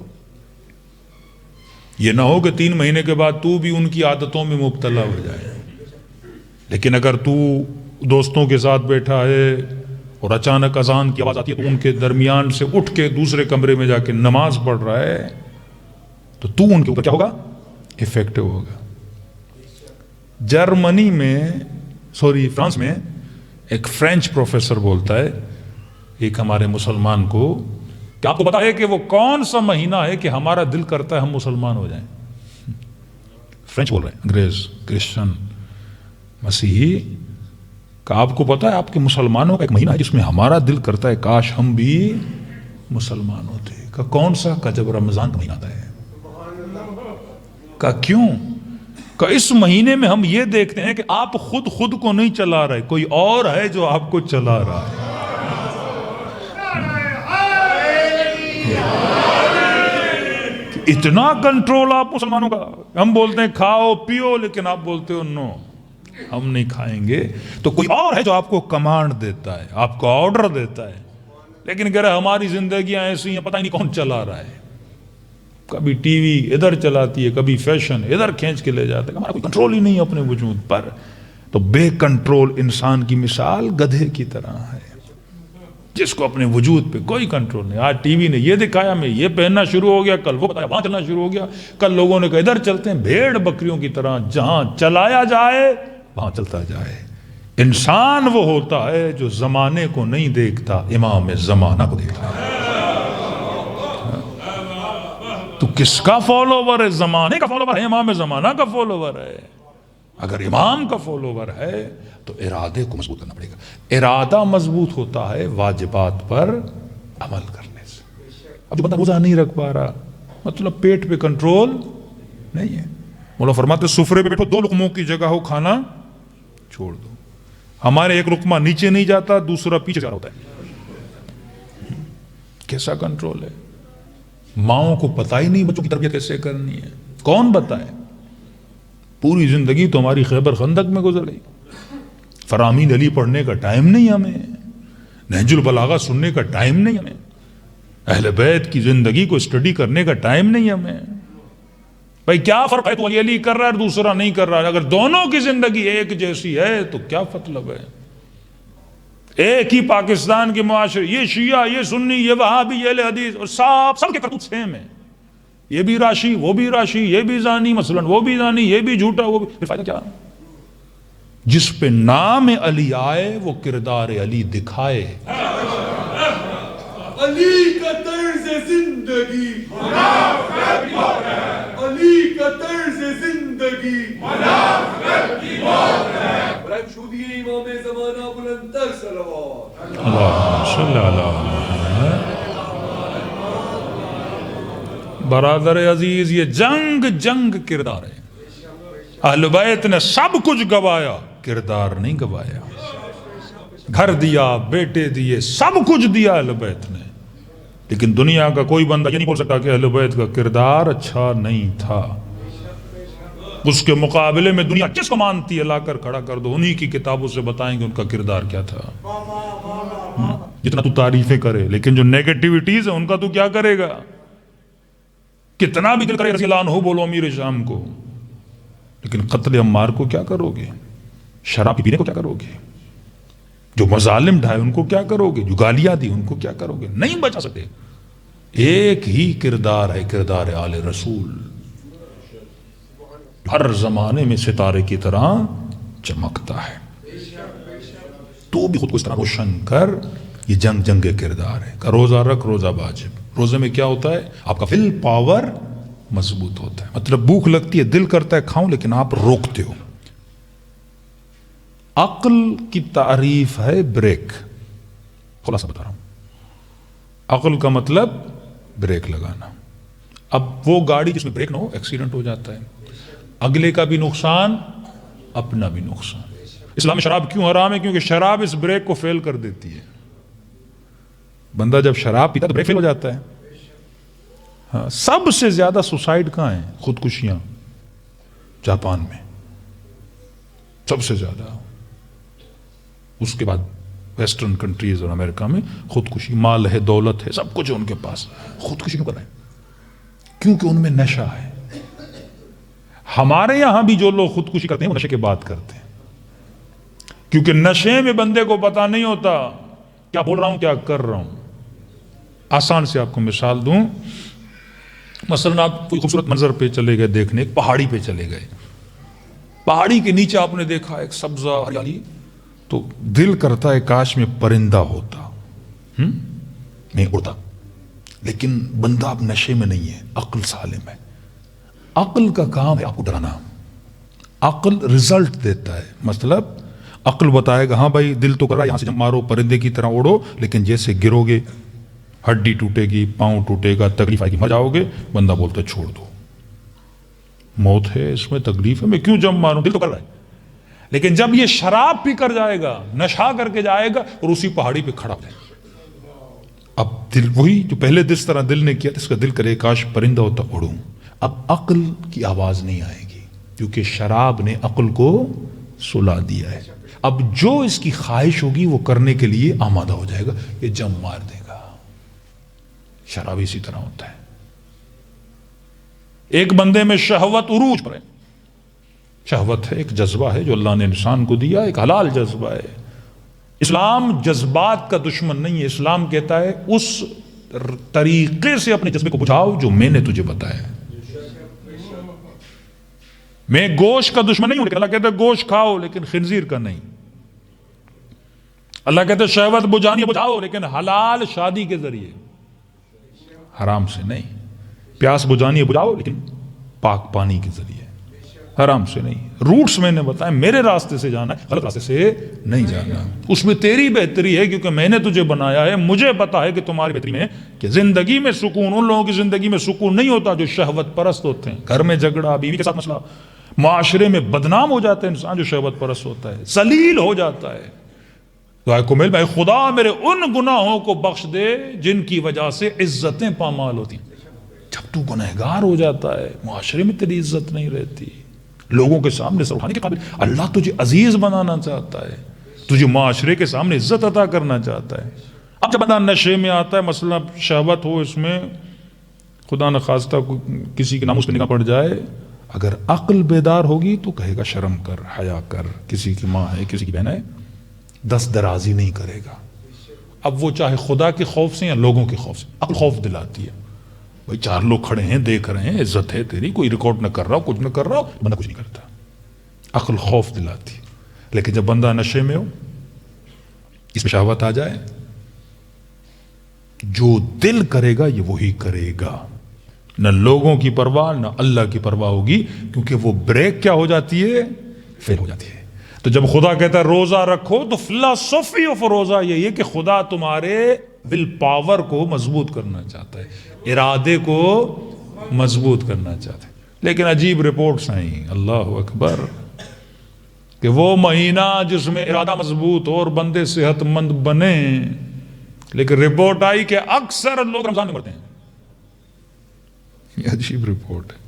یہ نہ ہو کہ 3 مہینے کے بعد تو بھی ان کی عادتوں میں مبتلا ہو جائے. لیکن اگر تو دوستوں کے ساتھ بیٹھا ہے اور اچانک اذان کی آواز آتی ہے تو ان کے درمیان سے اٹھ کے دوسرے کمرے میں جا کے نماز پڑھ رہا ہے تو ان کے اوپر کیا ہوگا, افیکٹو ہوگا. جرمنی میں فرانس میں ایک فرینچ پروفیسر بولتا ہے ایک ہمارے مسلمان کو کہ آپ کو پتا ہے کہ وہ کون سا مہینہ ہے کہ ہمارا دل کرتا ہے ہم مسلمان ہو جائیں. فرینچ بول رہے ہیں, انگریز, کرسچن, مسیحی. کہ آپ کو پتا ہے آپ کے مسلمانوں کا ایک مہینہ ہے جس میں ہمارا دل کرتا ہے کاش ہم بھی مسلمان ہوتے. کہ کون سا؟ کہ جب رمضان کا مہینہ آتا ہے. کہ کیوں؟ کہ اس مہینے میں ہم یہ دیکھتے ہیں کہ آپ خود کو نہیں چلا رہے, کوئی اور ہے جو آپ کو چلا رہا ہے. اتنا کنٹرول آپ مسلمانوں کا. ہم بولتے ہیں کھاؤ پیو لیکن آپ بولتے ہو نو ہم نہیں کھائیں گے. تو کوئی اور ہے جو آپ کو کمانڈ دیتا ہے, آپ کو آرڈر دیتا ہے. لیکن کہہ رہے ہماری زندگیاں ایسی ہیں پتہ نہیں کون چلا رہا ہے. کبھی ٹی وی ادھر چلاتی ہے, کبھی فیشن ادھر کھینچ کے لے جاتے ہیں. ہمارا کوئی کنٹرول ہی نہیں اپنے وجود پر. تو بے کنٹرول انسان کی مثال گدھے کی طرح ہے جس کو اپنے وجود پہ کوئی کنٹرول نہیں. آج ٹی وی نے یہ دکھایا, میں یہ پہننا شروع ہو گیا, کل وہ بتایا وہاں چلنا شروع ہو گیا, کل لوگوں نے کہا ادھر چلتے ہیں. بھیڑ بکریوں کی طرح جہاں چلایا جائے وہاں چلتا جائے. انسان وہ ہوتا ہے جو زمانے کو نہیں دیکھتا, امام زمانہ کو دیکھتا ہے. تو کس کا فالوور ہے؟ زمانے کا فالوور ہے, امام زمانہ کا فالوور ہے. اگر امام کا فالوور ہے تو ارادے کو مضبوط کرنا پڑے گا. ارادہ مضبوط ہوتا ہے واجبات پر عمل کرنے سے. اب جو بندہ روزہ نہیں رکھ پا رہا مطلب پیٹ پہ کنٹرول نہیں ہے. مولا فرماتے سفرے پہ بیٹھو 2 لقموں کی جگہ ہو کھانا چھوڑ دو. ہمارے ایک لقمہ نیچے نہیں جاتا, دوسرا پیچھے جا رہا ہوتا ہے. کیسا کنٹرول ہے؟ ماؤں کو پتہ ہی نہیں بچوں کی تربیت کیسے کرنی ہے. کون بتائے؟ پوری زندگی تو ہماری خیبر خندق میں گزر گئی. فرامین علی پڑھنے کا ٹائم نہیں ہمیں, نہج البلاغہ سننے کا ٹائم نہیں ہمیں, اہل بیت کی زندگی کو اسٹڈی کرنے کا ٹائم نہیں ہمیں. بھائی کیا فرق ہے تو علی کر رہا ہے دوسرا نہیں کر رہا ہے؟ اگر دونوں کی زندگی ایک جیسی ہے تو کیا مطلب ہے؟ ایک ہی پاکستان کے معاشرے, یہ شیعہ, یہ سنی, یہ وہابی, یہ اہل حدیث, اور سب کے کرتوت سیم ہے. یہ بھی راشی, وہ بھی راشی, یہ بھی زانی مثلا, وہ بھی زانی, یہ بھی جھوٹا, وہ بھی. فائدہ کیا؟ جس پہ نام علی آئے وہ کردار علی دکھائے. علی کا طرز زندگی علی کا طرز زندگی ابراہیم شودی امام زمانہ بلندتر صلوات. اللہ صلی اللہ علیہ. برادر عزیز یہ جنگ کردار ہے. اہل بیت نے سب کچھ گوایا, کردار نہیں گوایا. گھر دیا, بیٹے دیے, سب کچھ دیا اہل بیت نے. لیکن دنیا کا کوئی بندہ یہ نہیں بول سکتا کہ اہل بیت کا کردار اچھا نہیں تھا. اس کے مقابلے میں دنیا کس کو مانتی ہے لا کر کھڑا کر دو, انہی کی کتابوں سے بتائیں گے ان کا کردار کیا تھا. جتنا تو تعریفیں کرے لیکن جو نیگیٹیوٹیز ہیں ان کا تو کیا کرے گا؟ کتنا بھی دل کرے رضی اللہ عنہ بولو امیر شام کو, لیکن قتل عمار کو کیا کرو گے؟ شراب پینے کو کیا کرو گے؟ جو مظالم ڈھائے ان کو کیا کرو گے؟ جو گالیاں دی ان کو کیا کرو گے؟ نہیں بچا سکتے. ایک ہی کردار ہے، کردار آل رسول، ہر زمانے میں ستارے کی طرح چمکتا ہے. تو بھی خود کو اس طرح روشن کر. یہ جنگ کردار ہے. کا روزہ رکھ، روزہ واجب. روزے میں کیا ہوتا ہے؟ آپ کا ول پاور مضبوط ہوتا ہے. مطلب بھوک لگتی ہے، دل کرتا ہے کھاؤں، لیکن آپ روکتے ہو. عقل کی تعریف ہے بریک. خلاصہ بتا رہا ہوں. عقل کا مطلب بریک لگانا. اب وہ گاڑی جس میں بریک نہ ہو، ایکسیڈنٹ ہو جاتا ہے. اگلے کا بھی نقصان، اپنا بھی نقصان. اسلام میں شراب کیوں حرام ہے؟ کیونکہ شراب اس بریک کو فیل کر دیتی ہے. بندہ جب شراب پیتا تو بریک فیل ہو جاتا ہے. ہاں، سب سے زیادہ سوسائڈ کہاں ہیں؟ خودکشیاں جاپان میں سب سے زیادہ. اس کے بعد ویسٹرن کنٹریز اور امریکہ میں خودکشی. مال ہے، دولت ہے، سب کچھ ہے ان کے پاس، خودکشی کیوں کر رہے ہیں؟ کیونکہ ان میں نشہ ہے. ہمارے یہاں بھی جو لوگ خودکشی کرتے ہیں وہ نشے کے بات کرتے ہیں، کیونکہ نشے میں بندے کو پتا نہیں ہوتا کیا بول رہا ہوں، کیا کر رہا ہوں. آسان سے آپ کو مثال دوں. مثلا آپ کوئی خوبصورت منظر پہ چلے گئے دیکھنے، ایک پہاڑی پہ چلے گئے. پہاڑی کے نیچے آپ نے دیکھا ایک سبزہ ہریالی، تو دل کرتا ہے کاش میں پرندہ ہوتا، میں اڑتا. لیکن بندہ اب نشے میں نہیں ہے، عقل سالم ہے. عقل کا کام ہے آپ کو ڈرانا. عقل رزلٹ دیتا ہے. مطلب عقل بتائے گا ہاں بھائی دل تو کر رہا ہے، یہاں سے جب مارو پرندے کی طرح اڑو، لیکن جیسے گرو گے ہڈی ٹوٹے گی، پاؤں ٹوٹے گا، تکلیف آئے گی، مر جاؤ گے. بندہ بولتا ہے چھوڑ دو، موت ہے اس میں، تکلیف ہے، میں کیوں جب ماروں، دل تو کر رہا ہے. لیکن جب یہ شراب پی کر جائے گا، نشہ کر کے جائے گا، اور اسی پہاڑی پہ کھڑا ہو جائے گا، اب دل وہی جو پہلے جس طرح دل نے کیا اس کا دل کرے کاش پرندہ ہوتا اڑوں. اب عقل کی آواز نہیں آئے گی، کیونکہ شراب نے عقل کو سلا دیا ہے. اب جو اس کی خواہش ہوگی وہ کرنے کے لیے آمادہ ہو جائے گا، یہ جم مار دے گا. شراب اسی طرح ہوتا ہے. ایک بندے میں شہوت عروج پر ہے. شہوت ہے، ایک جذبہ ہے جو اللہ نے انسان کو دیا، ایک حلال جذبہ ہے. اسلام جذبات کا دشمن نہیں ہے. اسلام کہتا ہے اس طریقے سے اپنے جذبے کو بجھاؤ جو میں نے تجھے بتایا ہے. میں گوشت کا دشمن نہیں ہوں، لیکن اللہ کہتا ہے گوشت کھاؤ، لیکن خنزیر کا نہیں. اللہ کہتا ہے شہوت بجھانی بجھاؤ، لیکن حلال شادی کے ذریعے، حرام سے نہیں. پیاس بجھانی بجھاؤ، لیکن پاک پانی کے ذریعے، حرام سے نہیں. روٹس میں نے بتایا، میرے راستے سے جانا ہے، غلط راستے سے نہیں جانا. اس میں تیری بہتری ہے کیونکہ میں نے تجھے بنایا ہے. مجھے پتا ہے کہ تمہاری بہتری میں کہ زندگی میں سکون، ان لوگوں کی زندگی میں سکون نہیں ہوتا جو شہوت پرست ہوتے ہیں. گھر میں جھگڑا، بیوی کے ساتھ مسئلہ، معاشرے میں بدنام ہو جاتا ہے انسان جو شہوت پرست ہوتا ہے، ذلیل ہو جاتا ہے. دعا کو مل بھائی خدا میرے ان گناہوں کو بخش دے جن کی وجہ سے عزتیں پامال ہوتی ہیں. جب تو گنہگار ہو جاتا ہے، معاشرے میں تیری عزت نہیں رہتی، لوگوں کے سامنے سر اٹھانے کے قابل. اللہ تجھے عزیز بنانا چاہتا ہے، تجھے معاشرے کے سامنے عزت عطا کرنا چاہتا ہے. اب جب بندہ نشے میں آتا ہے، مثلا شہوت ہو، اس میں خدا نخواستہ کسی کے ناموس پہ نگاہ پڑ جائے، اگر عقل بیدار ہوگی تو کہے گا شرم کر، حیا کر. کسی کی ماں ہے، کسی کی بہن ہے، دست درازی نہیں کرے گا. اب وہ چاہے خدا کے خوف سے یا لوگوں کے خوف سے. عقل خوف دلاتی ہے، بھائی چار لوگ کھڑے ہیں دیکھ رہے ہیں، عزت ہے تیری، کوئی ریکارڈ نہ کر رہا ہو، کچھ نہ کر رہا ہو، بندہ کچھ نہیں کرتا. عقل خوف دلاتی. لیکن جب بندہ نشے میں ہو، اس میں شہوت آ جائے، جو دل کرے گا یہ وہی کرے گا. نہ لوگوں کی پرواہ نہ اللہ کی پرواہ ہوگی، کیونکہ وہ بریک کیا ہو جاتی ہے؟ فیل ہو جاتی ہے. تو جب خدا کہتا ہے روزہ رکھو، تو فلسفی آف روزہ یہ ہے کہ خدا تمہارے ول پاور کو مضبوط کرنا چاہتا ہے، ارادے کو مضبوط کرنا چاہتا ہے. لیکن عجیب رپورٹس آئیں، اللہ اکبر، کہ وہ مہینہ جس میں ارادہ مضبوط ہو اور بندے صحت مند بنے، لیکن رپورٹ آئی کہ اکثر لوگ رمضان میں مرتے ہیں. یہ عجیب رپورٹ ہے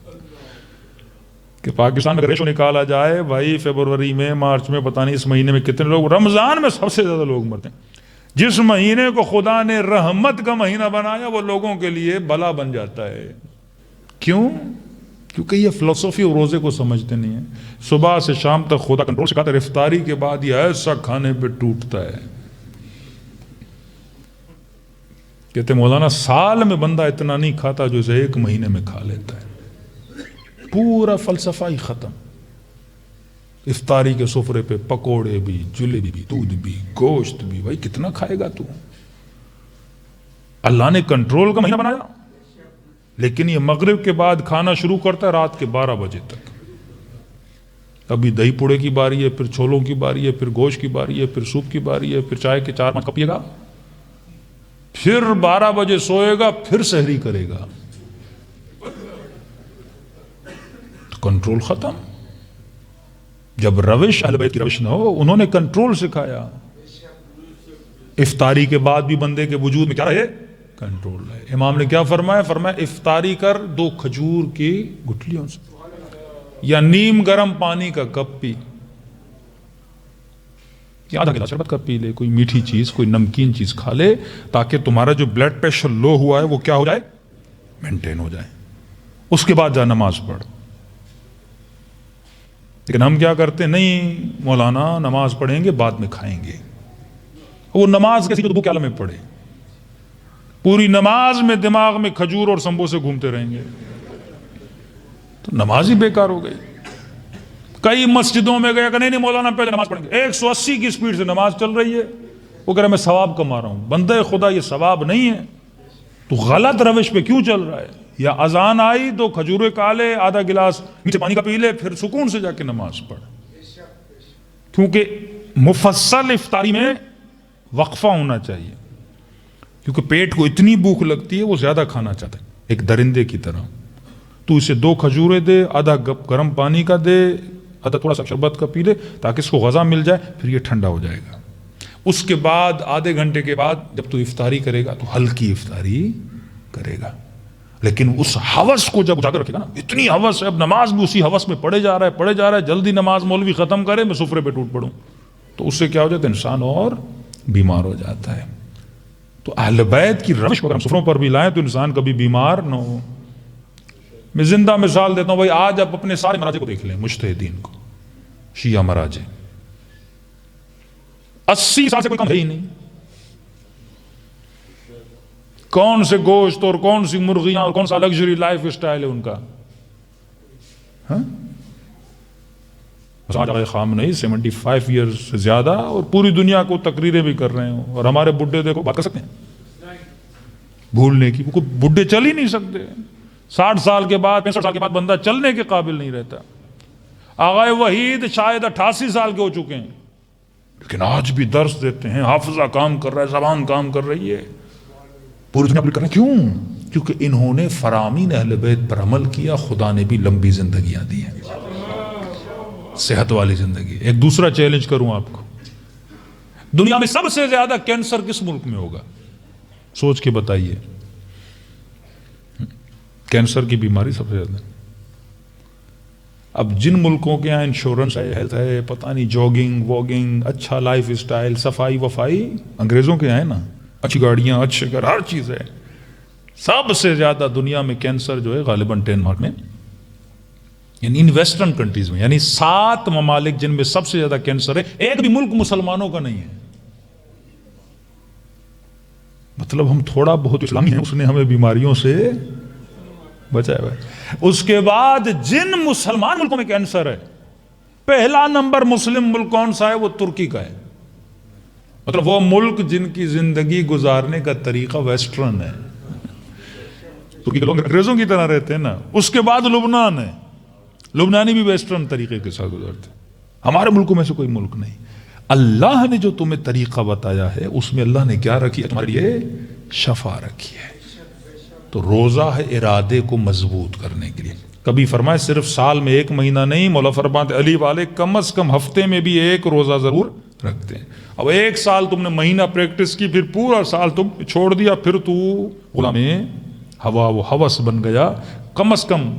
کہ پاکستان میں ریشو نکالا جائے، بھائی فیبروری میں، مارچ میں، پتہ نہیں اس مہینے میں کتنے لوگ، رمضان میں سب سے زیادہ لوگ مرتے ہیں. جس مہینے کو خدا نے رحمت کا مہینہ بنایا وہ لوگوں کے لیے بلا بن جاتا ہے. کیوں؟ کیونکہ یہ فلسفی اور روزے کو سمجھتے نہیں ہیں. صبح سے شام تک خدا کنٹرول سکھاتا ہے، افطاری کے بعد یہ ایسا کھانے پہ ٹوٹتا ہے. کہتے مولانا سال میں بندہ اتنا نہیں کھاتا جو اسے 1 مہینے میں کھا لیتا ہے. پورا فلسفہ ہی ختم. افطاری کے سفرے پہ پکوڑے بھی، جلیبی بھی، دودھ بھی، گوشت بھی. بھائی کتنا کھائے گا تو؟ اللہ نے کنٹرول کا مہینہ بنایا، لیکن یہ مغرب کے بعد کھانا شروع کرتا ہے رات کے 12 بجے تک. ابھی دہی پوڑے کی باری ہے، پھر چھولوں کی باری ہے، پھر گوشت کی باری ہے، پھر سوپ کی باری ہے، پھر چائے کے 4-5 کپ پیے گا، پھر 12 بجے سوئے گا، پھر سحری کرے گا. تو کنٹرول ختم. جب روش اہل بیت کی روش نہ ہو، انہوں نے کنٹرول سکھایا. افطاری کے بعد بھی بندے کے وجود میں کیا رہے؟ کنٹرول رہے. امام نے کیا فرمایا؟ فرمایا افطاری کر 2 کھجور کی گٹھلیوں سے، یا نیم گرم پانی کا کپ پی، یا آدھا گلاس شربت کا پی لے، کوئی میٹھی چیز، کوئی نمکین چیز کھا لے، تاکہ تمہارا جو بلڈ پریشر لو ہوا ہے وہ کیا ہو جائے؟ مینٹین ہو جائے. اس کے بعد جا نماز پڑھ. لیکن ہم کیا کرتے ہیں؟ نہیں مولانا نماز پڑھیں گے بعد میں کھائیں گے. وہ نماز کیسی تو کیا میں پڑھے؟ پوری نماز میں دماغ میں کھجور اور سمبوسے گھومتے رہیں گے تو نماز ہی بیکار ہو گئی. کئی مسجدوں میں گیا کہ نہیں مولانا پہلے نماز پڑھیں گے. 180 کی سپیڈ سے نماز چل رہی ہے، وہ کہہ رہا میں ثواب کما رہا ہوں. بندے خدا یہ ثواب نہیں ہے، تو غلط روش پہ کیوں چل رہا ہے؟ یا اذان آئی 2 کھجورے کھا لے، آدھا گلاس میٹھے پانی کا پی لے، پھر سکون سے جا کے نماز پڑھ. کیونکہ مفصل افطاری میں وقفہ ہونا چاہیے، کیونکہ پیٹ کو اتنی بھوک لگتی ہے وہ زیادہ کھانا چاہتا ہے، ایک درندے کی طرح. تو اسے 2 کھجورے دے، آدھا کپ گرم پانی کا دے، آدھا تھوڑا سا شربت کا پی لے، تاکہ اس کو غذا مل جائے، پھر یہ ٹھنڈا ہو جائے گا. اس کے بعد آدھے گھنٹے کے بعد جب تو افطاری کرے گا تو ہلکی افطاری کرے گا. لیکن اس ہوس کو جب اجاگر رکھے گا نا، اتنی ہوس ہے، اب نماز بھی اسی ہوس میں پڑھے جا رہا ہے، جلدی نماز مولوی ختم کرے میں سفرے پہ ٹوٹ پڑوں، تو اس سے کیا ہو جاتا ہے؟ انسان اور بیمار ہو جاتا ہے. تو اہل بیت کی روش کو اگر ہم سفروں پر بھی لائیں تو انسان کبھی بیمار نہ ہو. میں زندہ مثال دیتا ہوں. بھائی آج آپ اپنے سارے مراجع کو دیکھ لیں، مجتہدین کو، شیعہ مراجع 80 سال سے کوئی کم ہے ہی نہیں. کون سے گوشت اور کون سی مرغیاں اور کون سا لگژری لائف اسٹائل ہے ان کا. آج خامنئی 75 ایئرز سے زیادہ اور پوری دنیا کو تقریریں بھی کر رہے ہیں، اور ہمارے بڈھے دیکھو بات کر سکتے ہیں بھولنے کی؟ وہ بڈھے چل ہی نہیں سکتے. 60 سال کے بعد 65 سال کے بعد بندہ چلنے کے قابل نہیں رہتا. آغائے وحید شاید 88 سال کے ہو چکے ہیں، لیکن آج بھی درس دیتے ہیں، حافظہ کام کر رہا ہے، زبان کام کر رہی ہے، پوری دنیا پر کر رہے ہیں. کیوں؟ کیونکہ انہوں نے فرامین اہل بیت پر عمل کیا. خدا نے بھی لمبی زندگیاں دی ہیں، صحت والی زندگی. ایک دوسرا چیلنج کروں آپ کو، دنیا میں سب سے زیادہ کینسر کس ملک میں ہوگا؟ سوچ کے بتائیے. کینسر کی بیماری سب سے زیادہ. اب جن ملکوں کے یہاں انشورنس ہے، ہیلتھ ہے، پتہ نہیں جوگنگ واگنگ، اچھا لائف اسٹائل، صفائی وفائی، انگریزوں کے یہاں ہے نا، اچھی گاڑیاں، اچھے گھر، ہر چیز ہے. سب سے زیادہ دنیا میں کینسر جو ہے غالباً ڈنمارک میں، یعنی ان ویسٹرن کنٹریز میں، یعنی 7 ممالک جن میں سب سے زیادہ کینسر ہے، ایک بھی ملک مسلمانوں کا نہیں ہے. مطلب ہم تھوڑا بہت اسلامی ہیں، اس نے ہمیں بیماریوں سے بچایا ہوا ہے. اس کے بعد جن مسلمان ملکوں میں کینسر ہے، پہلا نمبر مسلم ملک کون سا ہے؟ وہ ترکی کا ہے. مطلب وہ ملک جن کی زندگی گزارنے کا طریقہ ویسٹرن ہے. ترکی کے لوگ انگریزوں کی طرح رہتے ہیں نا. اس کے بعد لبنان ہے، لبنانی بھی ویسٹرن طریقے کے ساتھ گزارتے. ہمارے ملکوں میں سے کوئی ملک نہیں. اللہ نے جو تمہیں طریقہ بتایا ہے اس میں اللہ نے کیا رکھی ہے تمہارے لیے؟ شفا رکھی ہے. تو روزہ ہے ارادے کو مضبوط کرنے کے لیے. کبھی فرمائے صرف سال میں 1 مہینہ نہیں، مولا فرماتے علی والے کم از کم ہفتے میں بھی 1 روزہ ضرور رکھتے ہیں. اب 1 سال تم نے مہینہ پریکٹس کی، پھر پورا سال تم چھوڑ دیا، پھر تو غلام ہوا و ہوس بن گیا. کم از کم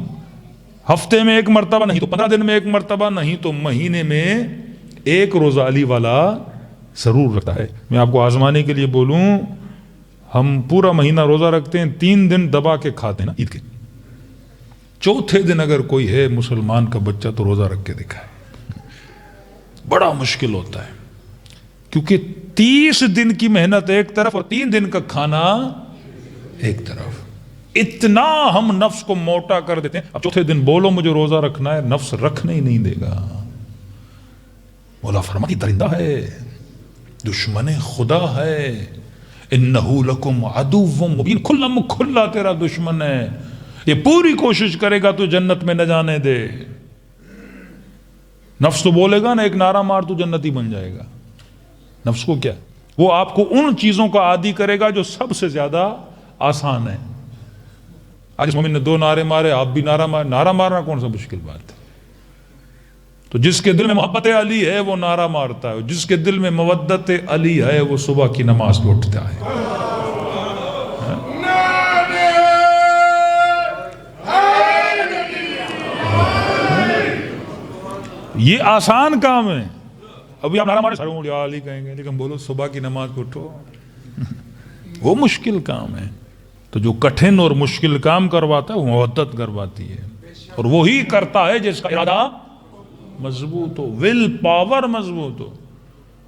ہفتے میں 1 مرتبہ نہیں تو 15 دن میں 1 مرتبہ نہیں تو مہینے میں 1 روزہ علی والا ضرور رکھتا ہے. میں آپ کو آزمانے کے لیے بولوں، ہم پورا مہینہ روزہ رکھتے ہیں، 3 دن دبا کے کھاتے ہیں نا عید کے. 4تھے دن اگر کوئی ہے مسلمان کا بچہ تو روزہ رکھ کے دکھائے. بڑا مشکل ہوتا ہے کیونکہ 30 دن کی محنت ایک طرف اور 3 دن کا کھانا ایک طرف اتنا ہم نفس کو موٹا کر دیتے ہیں. اب چوتھے دن بولو مجھے روزہ رکھنا ہے، نفس رکھنے ہی نہیں دے گا. مولا فرماتی درندہ ہے، دشمن خدا ہے. انہو لکم عدو مبین، کھلا کھلا تیرا دشمن ہے. یہ پوری کوشش کرے گا تو جنت میں نہ جانے دے. نفس تو بولے گا نا ایک نعرہ مار تو جنتی بن جائے گا. نفس کو کیا، وہ آپ کو ان چیزوں کا عادی کرے گا جو سب سے زیادہ آسان ہے. آج اس مومن نے 2 نعرے مارے، آپ بھی نعرہ مارے. نعرہ مارنا کون سا مشکل بات ہے؟ تو جس کے دل میں محبت علی ہے وہ نعرہ مارتا ہے، جس کے دل میں مودت علی ہے وہ صبح کی نماز پہ اٹھتا ہے. یہ آسان کام ہے. ابھی آپ نعرہ مارے سارے یا علی کہیں گے، لیکن بولو صبح کی نماز پہ اٹھو، وہ مشکل کام ہے. تو جو کٹھن اور مشکل کام کرواتا ہے وہ مودت کرواتی ہے، اور وہی کرتا ہے جس کا ارادہ مضبوط ہو، ول پاور مضبوط ہو.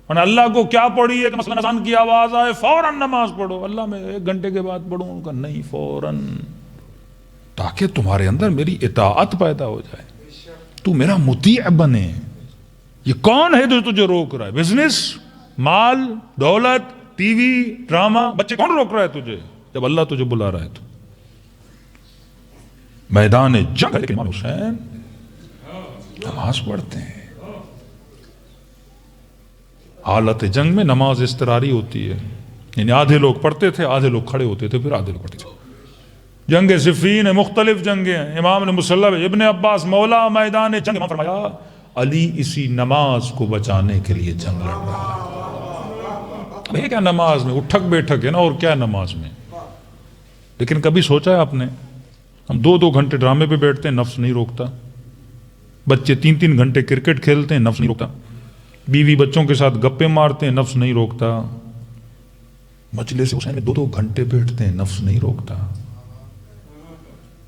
اور اللہ کو کیا پڑھی ہے کہ مثلا اذان کی آواز آئے فوراً نماز پڑھو. اللہ میں 1 گھنٹے کے بعد پڑھوں ان کا نہیں، فوراً، تاکہ تمہارے اندر میری اطاعت پیدا ہو جائے، تو میرا مطیع بنے. یہ کون ہے جو تجھے روک رہا ہے؟ بزنس، مال، دولت، ٹی وی، ڈرامہ، بچے، کون روک رہا ہے تجھے جب اللہ تجھے بلا رہا ہے؟ تو میدان جنگ ہے، لیکن امام حسین نماز پڑھتے ہیں. حالت جنگ میں نماز اضطراری ہوتی ہے، یعنی آدھے لوگ پڑھتے تھے، آدھے لوگ کھڑے ہوتے تھے، پھر آدھے لوگ پڑھتے تھے. جنگ صفین ہے، مختلف جنگیں ہیں. امام نے مصلح ابن عباس مولا میدان جنگ، امام فرمایا علی اسی نماز کو بچانے کے لیے جنگ لڑ رہا ہے. کیا نماز میں اٹھک بیٹھک ہے نا، اور کیا نماز میں. لیکن کبھی سوچا ہے آپ نے، ہم 2 گھنٹے ڈرامے پہ بیٹھتے ہیں، نفس نہیں روکتا. بچے 3 گھنٹے کرکٹ کھیلتے ہیں، نفس نہیں روکتا. بیوی بچوں کے ساتھ گپے مارتے ہیں، نفس نہیں روکتا. مجلس حسین میں 2 گھنٹے بیٹھتے ہیں، نفس نہیں روکتا.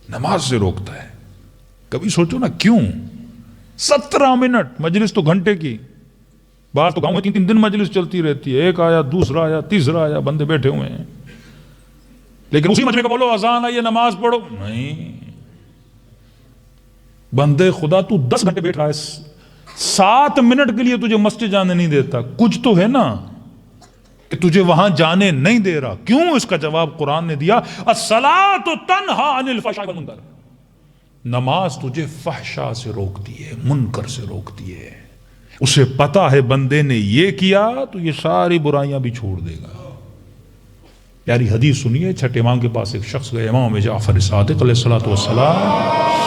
نماز سے روکتا ہے. کبھی سوچو نا کیوں 17 منٹ مجلس تو گھنٹے کی بات. تو گاؤں میں 3 دن مجلس چلتی رہتی ہے، ایک آیا، دوسرا آیا، تیسرا آیا، بندے بیٹھے ہوئے ہیں. لیکن اسی مجلس کا بولو اذان آئی ہے نماز پڑھو، نہیں. بندے خدا تو 10 گھنٹے بیٹھ رہا ہے، 7 منٹ کے لیے تجھے مسجد جانے نہیں دیتا. کچھ تو ہے نا کہ تجھے وہاں جانے نہیں دے رہا. کیوں؟ اس کا جواب قرآن نے دیا، الصلاۃ تنہی عن الفحشاء والمنکر. نماز تجھے فحشا سے روکتی ہے، منکر سے روکتی ہے. اسے پتا ہے بندے نے یہ کیا تو یہ ساری برائیاں بھی چھوڑ دے گا. پیاری حدیث سنیے. چھٹے امام کے پاس ایک شخص گئے، امام جعفر صادق علیہ الصلوۃ والسلام.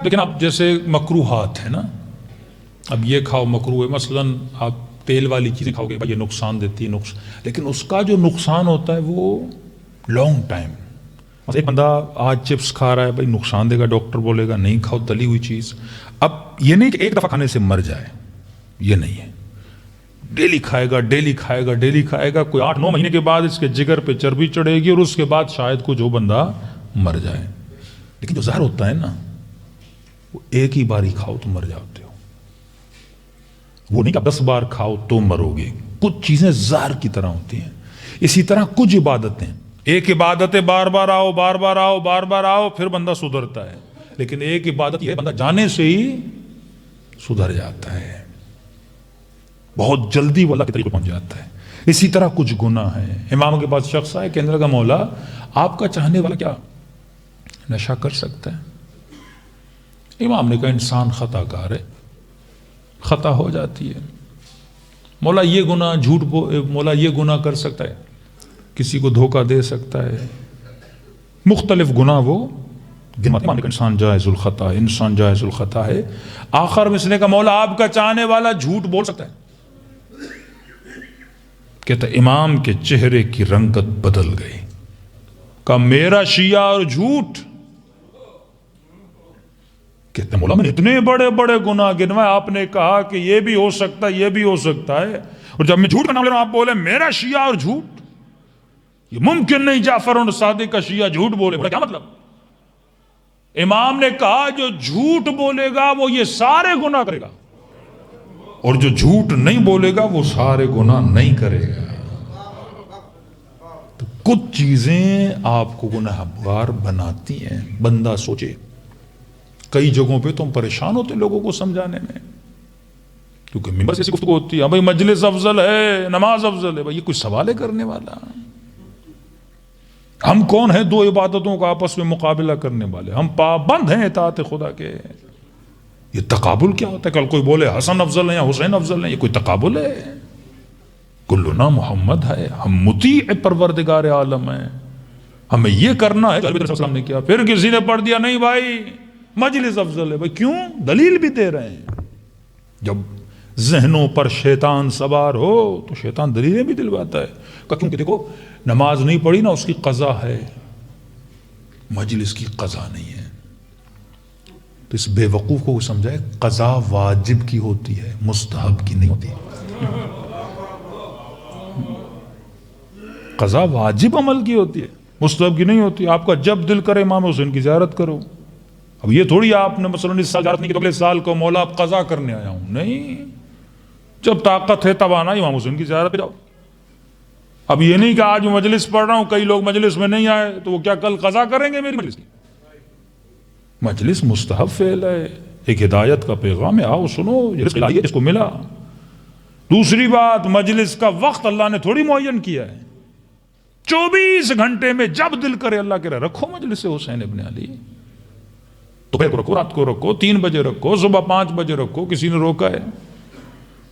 لیکن اب جیسے مکروہات ہیں نا، اب یہ کھاؤ مکروہ ہے، مثلاً آپ تیل والی چیزیں کھاؤ گے، یہ نقصان دیتی ہے، لیکن اس کا جو نقصان ہوتا ہے وہ لانگ ٹائم. ایک بندہ آج چپس کھا رہا ہے، بھائی نقصان دے گا، ڈاکٹر بولے گا نہیں کھاؤ تلی ہوئی چیز. اب یہ نہیں کہ ایک دفعہ کھانے سے مر جائے، یہ نہیں ہے. ڈیلی کھائے گا، ڈیلی کھائے گا، ڈیلی کھائے گا، کوئی 8-9 مہینے کے بعد اس کے جگر پہ چربی چڑھے گی، اور اس کے بعد شاید کچھ وہ بندہ مر جائے. لیکن جو زہر ہوتا ہے نا، وہ ایک ہی بار ہی کھاؤ تو مر جاتے ہو. وہ نہیں کہ 10 بار کھاؤ تو مرو گے. کچھ چیزیں زہر کی طرح ہوتی ہیں. اسی طرح کچھ عبادتیں، ایک عبادت بار بار آؤ، بار بار آؤ، بار بار آؤ، پھر بندہ سدھرتا ہے. لیکن ایک عبادت یہ بندہ جانے سے ہی سدھر جاتا ہے، بہت جلدی وہ اللہ کے طریقے پہنچ جاتا ہے. اسی طرح کچھ گناہ ہیں. امام کے پاس شخص آئے، کہنے لگا مولا آپ کا چاہنے والا کیا نشہ کر سکتا ہے؟ امام نے کہا انسان خطا کار ہے، خطا ہو جاتی ہے. مولا یہ گناہ مولا یہ گناہ کر سکتا ہے، کسی کو دھوکہ دے سکتا ہے، مختلف گناہ وہ امام نے کہا انسان جائز الخطا ہے، انسان جائز الخطا ہے. آخر میں اس نے کہا مولا آپ کا چاہنے والا جھوٹ بول سکتا ہے؟ کہتا امام کے چہرے کی رنگت بدل گئی. کہا میرا شیعہ اور جھوٹ؟ کہتے مولا میں نے اتنے بڑے بڑے گناہ گنوائے، آپ نے کہا کہ یہ بھی ہو سکتا ہے، یہ بھی ہو سکتا ہے، اور جب میں جھوٹ کا نام لے رہا ہوں آپ بولے میرا شیعہ اور جھوٹ؟ یہ ممکن نہیں جعفر صادق کا شیعہ جھوٹ بولے. بولا کیا مطلب؟ امام نے کہا جو جھوٹ بولے گا وہ یہ سارے گناہ کرے گا. اور جو جھوٹ نہیں بولے گا وہ سارے گناہ نہیں کرے گا. تو کچھ چیزیں آپ کو گناہگار بناتی ہیں. بندہ سوچے. کئی جگہوں پہ تو ہم پریشان ہوتے ہیں لوگوں کو سمجھانے میں، کیونکہ ممبر سے ایسی گفتگو ہوتی ہے، بھائی مجلس افضل ہے، نماز افضل ہے. بھائی یہ کوئی سوال ہے کرنے والا؟ ہم کون ہیں دو عبادتوں کا آپس میں مقابلہ کرنے والے؟ ہم پابند ہیں اطاعت خدا کے. یہ تقابل کیا ہوتا ہے؟ کل کوئی بولے حسن افضل ہے یا حسین افضل ہے، یہ کوئی تقابل ہے؟ کلنا محمد ہے، ہم مطیع پروردگار عالم ہیں، ہمیں یہ کرنا ہے جو نبی صلی اللہ علیہ وسلم نے کیا. پھر کسی نے پڑھ دیا نہیں بھائی مجلس افضل ہے. بھائی کیوں؟ دلیل بھی دے رہے ہیں. جب ذہنوں پر شیطان سوار ہو تو شیطان دلیلیں بھی دلواتا ہے. کیونکہ دیکھو نماز نہیں پڑھی نا، اس کی قضا ہے، مجلس کی قضا نہیں ہے. تو اس بے وقوف کو سمجھائے قضا واجب کی ہوتی ہے، مستحب کی نہیں ہوتی. قضا واجب عمل کی ہوتی ہے، مستحب کی نہیں ہوتی. آپ کا جب دل کرے امام حسین کی زیارت کرو. اب یہ تھوڑی آپ نے مثلا اس سال زیارت نہیں کی تو اگلے سال کو مولا آپ قضا کرنے آیا ہوں، نہیں. جب طاقت ہے تب آنا امام حسین کی زیارت پہ جاؤ. اب یہ نہیں کہ آج میں مجلس پڑھ رہا ہوں، کئی لوگ مجلس میں نہیں آئے تو وہ کیا کل قضا کریں گے میری مجلس کی؟ مجلس مستحب فعل ہے، ایک ہدایت کا پیغام ہے، آؤ سنو، یہ رزق الہی ہے جس کو ملا. دوسری بات، مجلس کا وقت اللہ نے تھوڑی معین کیا ہے. 24 گھنٹے میں جب دل کرے اللہ کے رکھو مجلس حسین ابن علی. دوپہر کو رکھو، رات کو رکھو، 3 بجے رکھو، صبح 5 بجے رکھو، کسی نے روکا ہے؟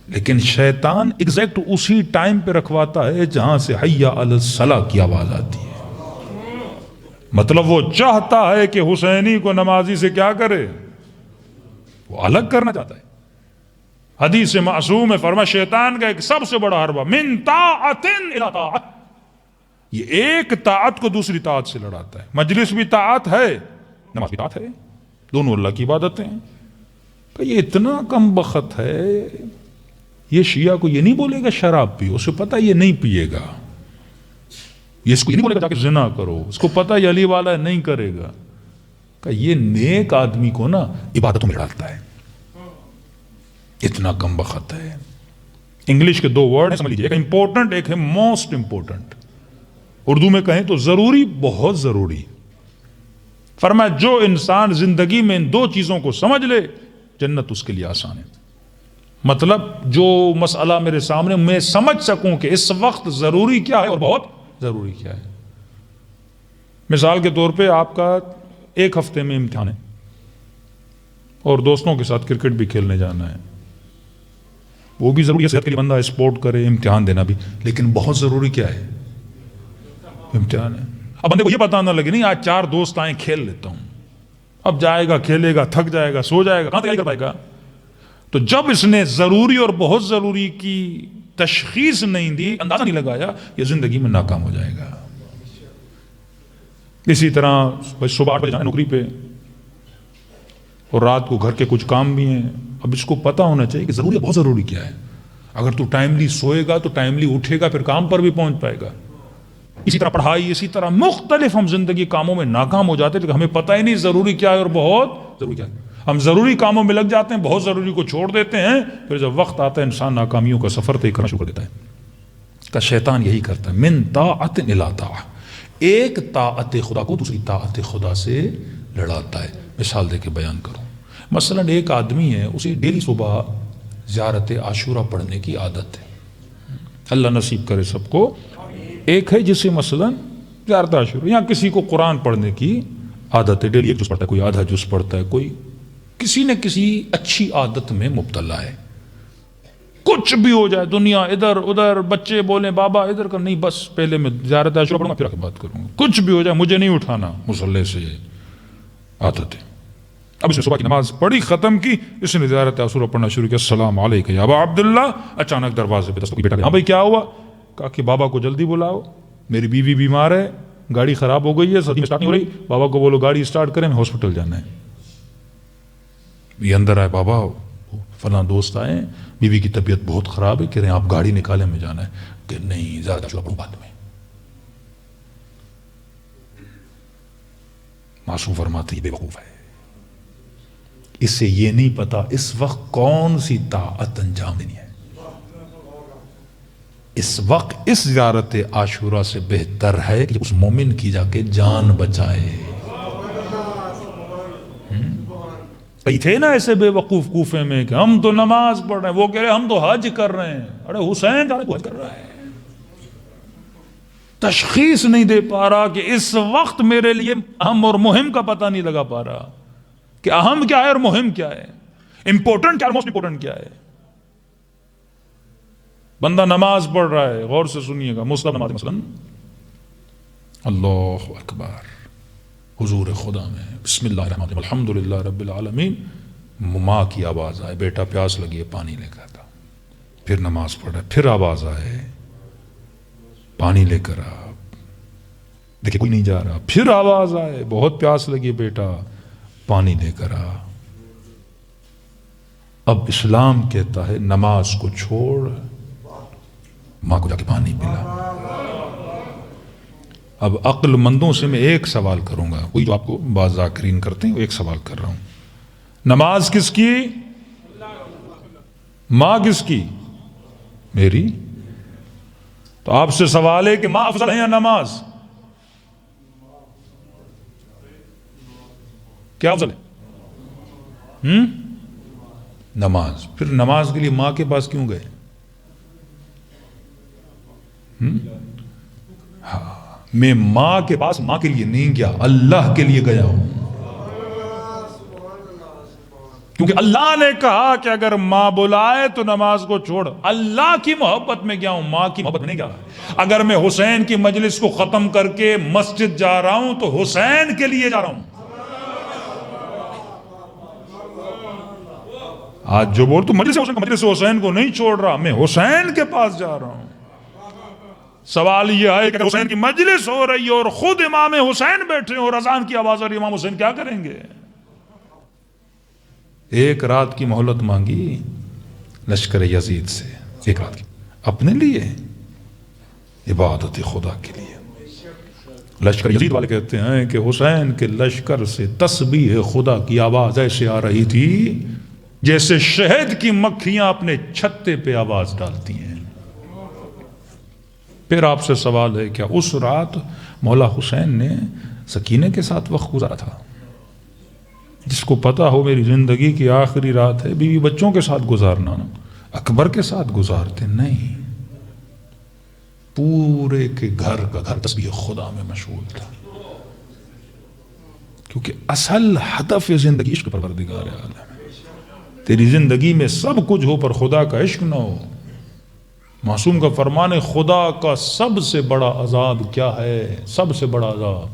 لیکن شیطان ایگزیکٹ اسی ٹائم پہ رکھواتا ہے جہاں سے حی علی الصلاۃ کی آواز آتی ہے. مطلب وہ چاہتا ہے کہ حسینی کو نمازی سے کیا کرے؟ وہ الگ کرنا چاہتا ہے. حدیث معصوم ہے، فرما شیطان کا ایک سب سے بڑا حربہ من طاعت الی طاعت، یہ ایک طاعت کو دوسری طاعت سے لڑاتا ہے. مجلس بھی طاعت ہے، نماز بھی طاعت ہے، دونوں اللہ کی عبادتیں ہیں. کہ یہ اتنا کم بخت ہے، یہ شیعہ کو یہ نہیں بولے گا شراب پیو، اسے پتا یہ نہیں پیے گا. یہ اس کو یہ نہیں بولے گا جا کے زنا کرو، اس کو پتا یہ علی والا ہے نہیں کرے گا. کہ یہ نیک آدمی کو نا عبادتوں میں ڈالتا ہے، اتنا کم بخت ہے. انگلش کے 2 ورڈ ہیں سمجھ لیجیے، ایک امپورٹنٹ، ایک ہے موسٹ امپورٹنٹ. اردو میں کہیں تو ضروری، بہت ضروری. فرمایا جو انسان زندگی میں ان 2 چیزوں کو سمجھ لے جنت اس کے لیے آسان ہے. مطلب جو مسئلہ میرے سامنے میں سمجھ سکوں کہ اس وقت ضروری کیا ہے اور بہت ضروری کیا ہے. مثال کے طور پہ آپ کا 1 ہفتے میں امتحان ہے اور دوستوں کے ساتھ کرکٹ بھی کھیلنے جانا ہے، وہ بھی ضروری ہے، صحت کے لیے بندہ اسپورٹ کرے، امتحان دینا بھی. لیکن بہت ضروری کیا ہے؟ امتحان ہے. اب بندے کو یہ پتا نہ لگے نہیں آج 4 دوست آئیں کھیل لیتا ہوں، اب جائے گا کھیلے گا، تھک جائے گا، سو جائے گا، کہاں تیاری کر پائے گا؟ تو جب اس نے ضروری اور بہت ضروری کی تشخیص نہیں دی، اندازہ نہیں لگایا، یہ زندگی میں ناکام ہو جائے گا. اسی طرح صبح 8 بجے جانا نوکری پہ اور رات کو گھر کے کچھ کام بھی ہیں. اب اس کو پتا ہونا چاہیے کہ ضروری بہت ضروری کیا ہے. اگر تو ٹائملی سوئے گا تو ٹائملی اٹھے گا، پھر کام پر بھی پہنچ پائے گا. اسی طرح پڑھائی، اسی طرح مختلف ہم زندگی کاموں میں ناکام ہو جاتے ہیں لیکن ہمیں پتہ ہی نہیں ضروری کیا ہے اور بہت ضروری کیا ہے. ہم ضروری کاموں میں لگ جاتے ہیں، بہت ضروری کو چھوڑ دیتے ہیں، پھر جب وقت آتا ہے انسان ناکامیوں کا سفر طے کرنا شروع کر دیتا ہے. کا شیطان یہی کرتا ہے، من طاعت الی طاعت، ایک طاعت خدا کو دوسری طاعت خدا سے لڑاتا ہے. مثال دے کے بیان کروں، مثلا ایک آدمی ہے، اسے ڈیلی صبح زیارت عاشورہ پڑھنے کی عادت ہے، اللہ نصیب کرے سب کو. ایک ہے جسے مثلا زیارت عاشورہ یا کسی کو قرآن پڑھنے کی عادت ہے، ڈیلی 1 جز پڑھتا ہے، کوئی آدھا جز پڑھتا ہے، کوئی کسی نہ کسی اچھی عادت میں مبتلا ہے. کچھ بھی ہو جائے، دنیا ادھر ادھر، بچے بولیں بابا ادھر کر، نہیں بس پہلے میں زیارت عاشورہ پڑھوں گا پھر آ کے بات کروں گا. کچھ بھی ہو جائے مجھے نہیں اٹھانا مصلی سے، عادت ہے. اب اس نے صبح کی نماز پڑھی، ختم کی، اس نے زیارت عاشورہ پڑھنا شروع کیا. السلام علیکم یا ابا عبداللہ. اچانک دروازے پہ دستک، بیٹا ہاں بھائی کیا ہوا؟ کہا کہ بابا کو جلدی بلاؤ، میری بیوی بیمار ہے، گاڑی خراب ہو گئی ہے، سردی میں اسٹارٹ نہیں ہو رہی، بابا کو بولو گاڑی اسٹارٹ کریں، ہاسپٹل جانا ہے. یہ اندر آئے، بابا فلاں دوست آئے، بیوی کی طبیعت بہت خراب ہے، کہہ رہے ہیں آپ گاڑی نکالیں، میں جانا ہے. کہ نہیں زیادہ عاشورہ پڑھوں بعد میں. معصوم فرماتے یہ بے وقوف ہے، اسے یہ نہیں پتا اس وقت کون سی طاعت انجام دینی ہے. اس وقت اس زیارت عاشورہ سے بہتر ہے کہ اس مومن کی جا کے جان بچائے. کئی تھے نا ایسے بے وقوف کوفے میں کہ ہم تو نماز پڑھ رہے ہیں, وہ کہہ رہے ہم تو حج کر رہے ہیں. ارے حسین جا رہے حج کر رہا ہے. تشخیص نہیں دے پا رہا کہ اس وقت میرے لیے اہم اور مہم کا پتہ نہیں لگا پا رہا کہ اہم کیا ہے اور مہم کیا ہے, امپورٹنٹ کیا ہے, موسٹ امپورٹنٹ کیا ہے. بندہ نماز پڑھ رہا ہے, غور سے سنیے گا, مصحف نماز مثلا اللہ اکبر حضور خدا میں بسم اللہ الرحمن الرحیم الحمدللہ رب العالمین, ماں کی آواز آئے بیٹا پیاس لگی ہے پانی لے کر آتا, پھر نماز پڑھ رہا ہے, پھر آواز آئے پانی لے کر آ, دیکھیں کوئی نہیں جا رہا, پھر آواز آئے بہت پیاس لگی بیٹا پانی لے کر آ. اب اسلام کہتا ہے نماز کو چھوڑ ماں کو جا کے پانی پلا. اب عقل مندوں سے میں ایک سوال کروں گا, کوئی جو آپ کو بعض ذاکرین کرتے ہیں, ایک سوال کر رہا ہوں, نماز کس کی؟ ماں کس کی؟ میری. تو آپ سے سوال ہے کہ ماں افضل ہے یا نماز؟ کیا افضل ہے؟ نماز. پھر نماز کے لیے ماں کے پاس کیوں گئے؟ ہاں, میں ماں کے پاس ماں کے لیے نہیں گیا, اللہ کے لیے گیا ہوں. کیونکہ اللہ نے کہا کہ اگر ماں بلائے تو نماز کو چھوڑ. اللہ کی محبت میں گیا ہوں, ماں کی محبت میں نہیں گیا. اگر میں حسین کی مجلس کو ختم کر کے مسجد جا رہا ہوں تو حسین کے لیے جا رہا ہوں. آج جو بول تو مجلس حسین کو نہیں چھوڑ رہا, میں حسین کے پاس جا رہا ہوں. سوال یہ ہے کہ حسین کی مجلس ہو رہی ہے اور خود امام حسین بیٹھے اور اذان کی آواز آ رہی ہے, امام حسین کیا کریں گے؟ ایک رات کی مہلت مانگی لشکر یزید سے, ایک رات کی, اپنے لیے, عبادت خدا کے لیے. لشکر یزید والے کہتے ہیں کہ حسین کے لشکر سے تسبیح خدا کی آواز ایسے آ رہی تھی جیسے شہد کی مکھیاں اپنے چھتے پہ آواز ڈالتی ہیں. پھر آپ سے سوال ہے کیا اس رات مولا حسین نے سکینہ کے ساتھ وقت گزارا تھا؟ جس کو پتا ہو میری زندگی کی آخری رات ہے, بیوی بچوں کے ساتھ گزارنا, اکبر کے ساتھ گزارتے نہیں, پورے کے گھر کا گھر تسبیح خدا میں مشغول تھا. کیونکہ اصل ہدف زندگی عشق پروردگار عالم. تیری زندگی میں سب کچھ ہو پر خدا کا عشق نہ ہو. معصوم کا فرمان ہے خدا کا سب سے بڑا عذاب کیا ہے؟ سب سے بڑا عذاب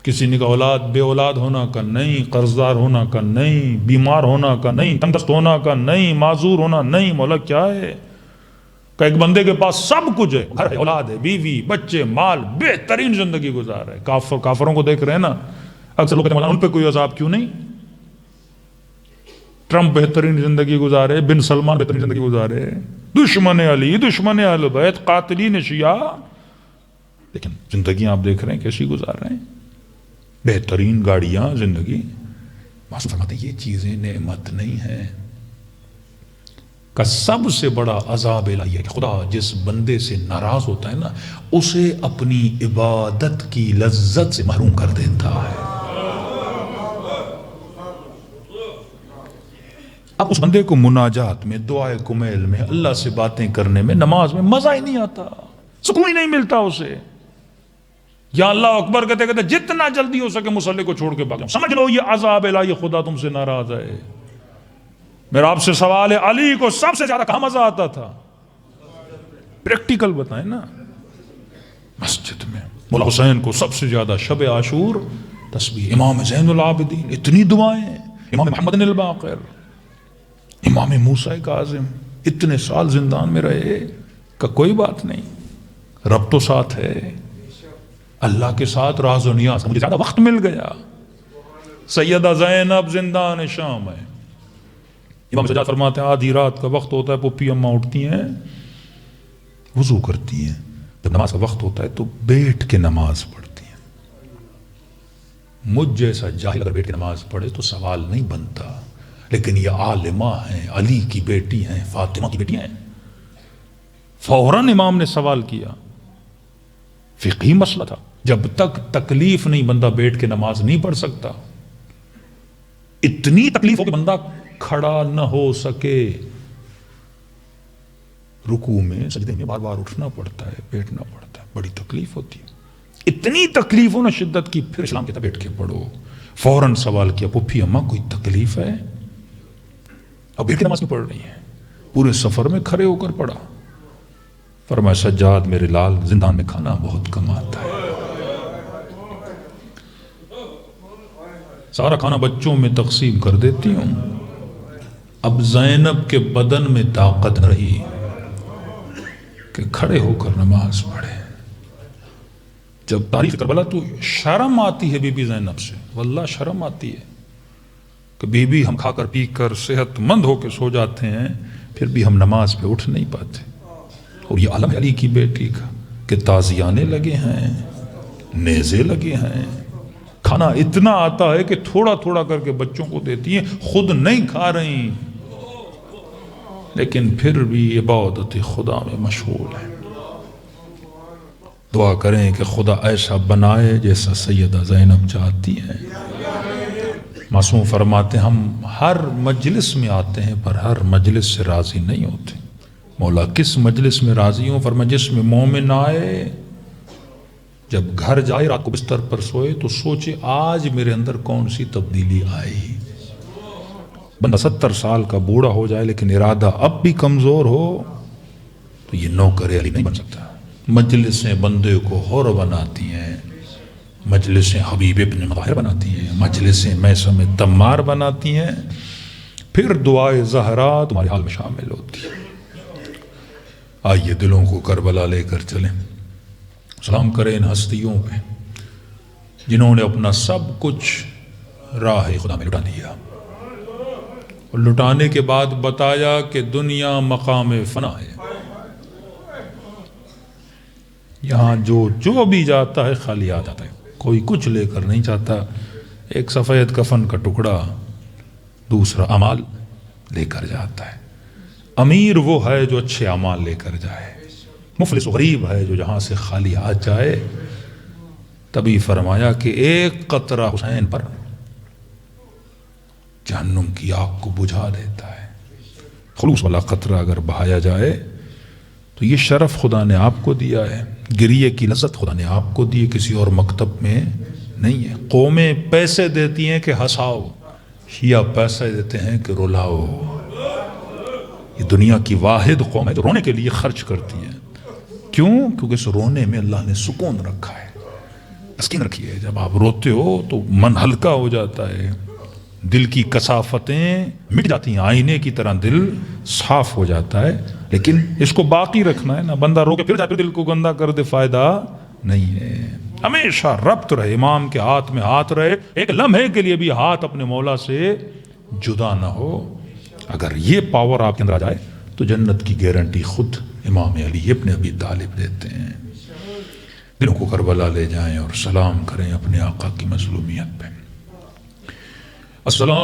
کسی نے اولاد بے اولاد ہونا کا نہیں, قرضدار ہونا کا نہیں, بیمار ہونا کا نہیں, تندرست ہونا کا نہیں, معذور ہونا نہیں. مولا کیا ہے کہ ایک بندے کے پاس سب کچھ ہے, گھر ہے, اولاد ہے, بیوی, بچے, مال, بہترین زندگی گزار ہے. کافروں کو دیکھ رہے ہیں نا, اکثر لوگ کہتے ہیں ان پہ کوئی عذاب کیوں نہیں؟ ٹرمپ بہترین زندگی گزارے, بن سلمان بہترین زندگی گزارے, دشمن علی, دشمن اہل بیت, قاتلین شیعہ, لیکن زندگی آپ دیکھ رہے ہیں کیسی گزار رہے ہیں, بہترین گاڑیاں, زندگی. معصوم فرماتے ہیں یہ چیزیں نعمت نہیں ہیں. کا سب سے بڑا عذاب الہی ہے کہ خدا جس بندے سے ناراض ہوتا ہے نا, اسے اپنی عبادت کی لذت سے محروم کر دیتا ہے. اب اس بندے کو مناجات میں, دعائے کمیل میں, اللہ سے باتیں کرنے میں, نماز میں مزہ ہی نہیں آتا, سکون ہی نہیں ملتا اسے. یا اللہ اکبر کہتے کہتے جتنا جلدی ہو سکے مصلی کو چھوڑ کے بھاگ جاؤں. سمجھ لو یہ عذاب الہی, خدا تم سے ناراض ہے. میرا آپ سے سوال ہے, علی کو سب سے زیادہ کہاں مزہ آتا تھا؟ پریکٹیکل بتائیں نا. مسجد میں. مولا حسین کو سب سے زیادہ شب عاشور تسبیح. امام زین العابدین اتنی دعائیں, امام محمد الباقر, امام موسیٰ کاظم اتنے سال زندان میں رہے کا کوئی بات نہیں. رب تو ساتھ ہے, اللہ کے ساتھ راز و نیاز. مجھے زیادہ وقت مل گیا. سیدہ زینب زندان شام ہے. امام سجاد فرماتے ہیں آدھی رات کا وقت ہوتا ہے, پپی اماں اٹھتی ہیں, وضو کرتی ہیں, جب نماز کا وقت ہوتا ہے تو بیٹھ کے نماز پڑھتی ہیں. مجھ جیسا جاہل اگر بیٹھ کے نماز پڑھے تو سوال نہیں بنتا، لیکن یہ عالمہ ہیں، علی کی بیٹی ہیں، فاطمہ کی بیٹی ہیں، فوراً امام نے سوال کیا، فقہی مسئلہ تھا، جب تک تکلیف نہیں بندہ بیٹھ کے نماز نہیں پڑھ سکتا، اتنی تکلیف ہو کہ بندہ کھڑا نہ ہو سکے، رکوع میں سجدے میں بار بار اٹھنا پڑتا ہے، بیٹھنا پڑتا ہے، بڑی تکلیف ہوتی ہے، اتنی تکلیف ہو نا شدت کی، پھر اسلام کہتا بیٹھ کے پڑھو، فوراً سوال کیا، پھپھی اماں کوئی تکلیف ہے؟ اب بیٹھ کے نماز کیوں پڑھ رہی ہیں؟ پورے سفر میں کھڑے ہو کر پڑھا، فرمایا سجاد میرے لال زندان میں کھانا بہت کم آتا ہے، سارا کھانا بچوں میں تقسیم کر دیتی ہوں، اب زینب کے بدن میں طاقت نہ رہی کہ کھڑے ہو کر نماز پڑھے۔ جب تاریخ کربلا تو شرم آتی ہے بی بی زینب سے، واللہ شرم آتی ہے کہ بی بی ہم کھا کر پی کر صحت مند ہو کے سو جاتے ہیں، پھر بھی ہم نماز پہ اٹھ نہیں پاتے، اور یہ عالم علی کی بیٹی کا کہ تازیانے لگے ہیں، نیزے لگے ہیں، کھانا اتنا آتا ہے کہ تھوڑا تھوڑا کر کے بچوں کو دیتی ہیں، خود نہیں کھا رہی، لیکن پھر بھی عبادت خدا میں مشغول ہے۔ دعا کریں کہ خدا ایسا بنائے جیسا سیدہ زینب چاہتی ہیں۔ معصوم فرماتے ہم ہر مجلس میں آتے ہیں پر ہر مجلس سے راضی نہیں ہوتے، مولا کس مجلس میں راضی ہوں؟ فرمایا جس میں مومن آئے، جب گھر جائے رات کو بستر پر سوئے تو سوچے آج میرے اندر کون سی تبدیلی آئی۔ بندہ 70 سال کا بوڑھا ہو جائے لیکن ارادہ اب بھی کمزور ہو تو یہ نوکر علی نہیں بن سکتا۔ مجلسیں بندے کو حور بناتی ہیں، مجلسیں حبیب ابن مظاہر بناتی ہیں، مجلسیں میثم تمار بناتی ہیں، پھر دعائے زہرا تمہارے حال میں شامل ہوتی ہے۔ آئیے دلوں کو کربلا لے کر چلیں، سلام کریں ان ہستیوں پہ جنہوں نے اپنا سب کچھ راہ خدا میں لٹا دیا، اور لٹانے کے بعد بتایا کہ دنیا مقام فنا ہے، یہاں جو بھی جاتا ہے خالی آ جاتا ہے، کوئی کچھ لے کر نہیں جاتا، ایک سفید کفن کا ٹکڑا، دوسرا اعمال لے کر جاتا ہے۔ امیر وہ ہے جو اچھے اعمال لے کر جائے، مفلس غریب ہے جو جہاں سے خالی آ جائے۔ تبھی فرمایا کہ ایک قطرہ حسین پر جہنم کی آگ کو بجھا دیتا ہے، خلوص والا قطرہ اگر بہایا جائے تو یہ شرف خدا نے آپ کو دیا ہے، گریے کی لذت خدا نے آپ کو دی، کسی اور مکتب میں نہیں ہے۔ قومیں پیسے دیتی ہیں کہ ہنساؤ، شیعہ پیسے دیتے ہیں کہ رلاؤ۔ یہ دنیا کی واحد قوم ہے جو رونے کے لیے خرچ کرتی ہے، کیوں؟ کیونکہ اس رونے میں اللہ نے سکون رکھا ہے، تسکین رکھی ہے۔ جب آپ روتے ہو تو من ہلکا ہو جاتا ہے، دل کی کثافتیں مٹ جاتی ہیں، آئینے کی طرح دل صاف ہو جاتا ہے۔ لیکن اس کو باقی رکھنا ہے نا، بندہ رو کے پھر جا پھر دل کو گندا کر دے، فائدہ نہیں ہے۔ ہمیشہ ربط رہے، امام کے ہاتھ میں ہاتھ رہے، ایک لمحے کے لیے بھی ہاتھ اپنے مولا سے جدا نہ ہو۔ اگر یہ پاور آپ کے اندر آ جائے تو جنت کی گارنٹی خود امام علی ابن ابی طالب دیتے ہیں۔ دلوں کو کربلا لے جائیں اور سلام کریں اپنے آقا کی مظلومیت پہ۔ السلام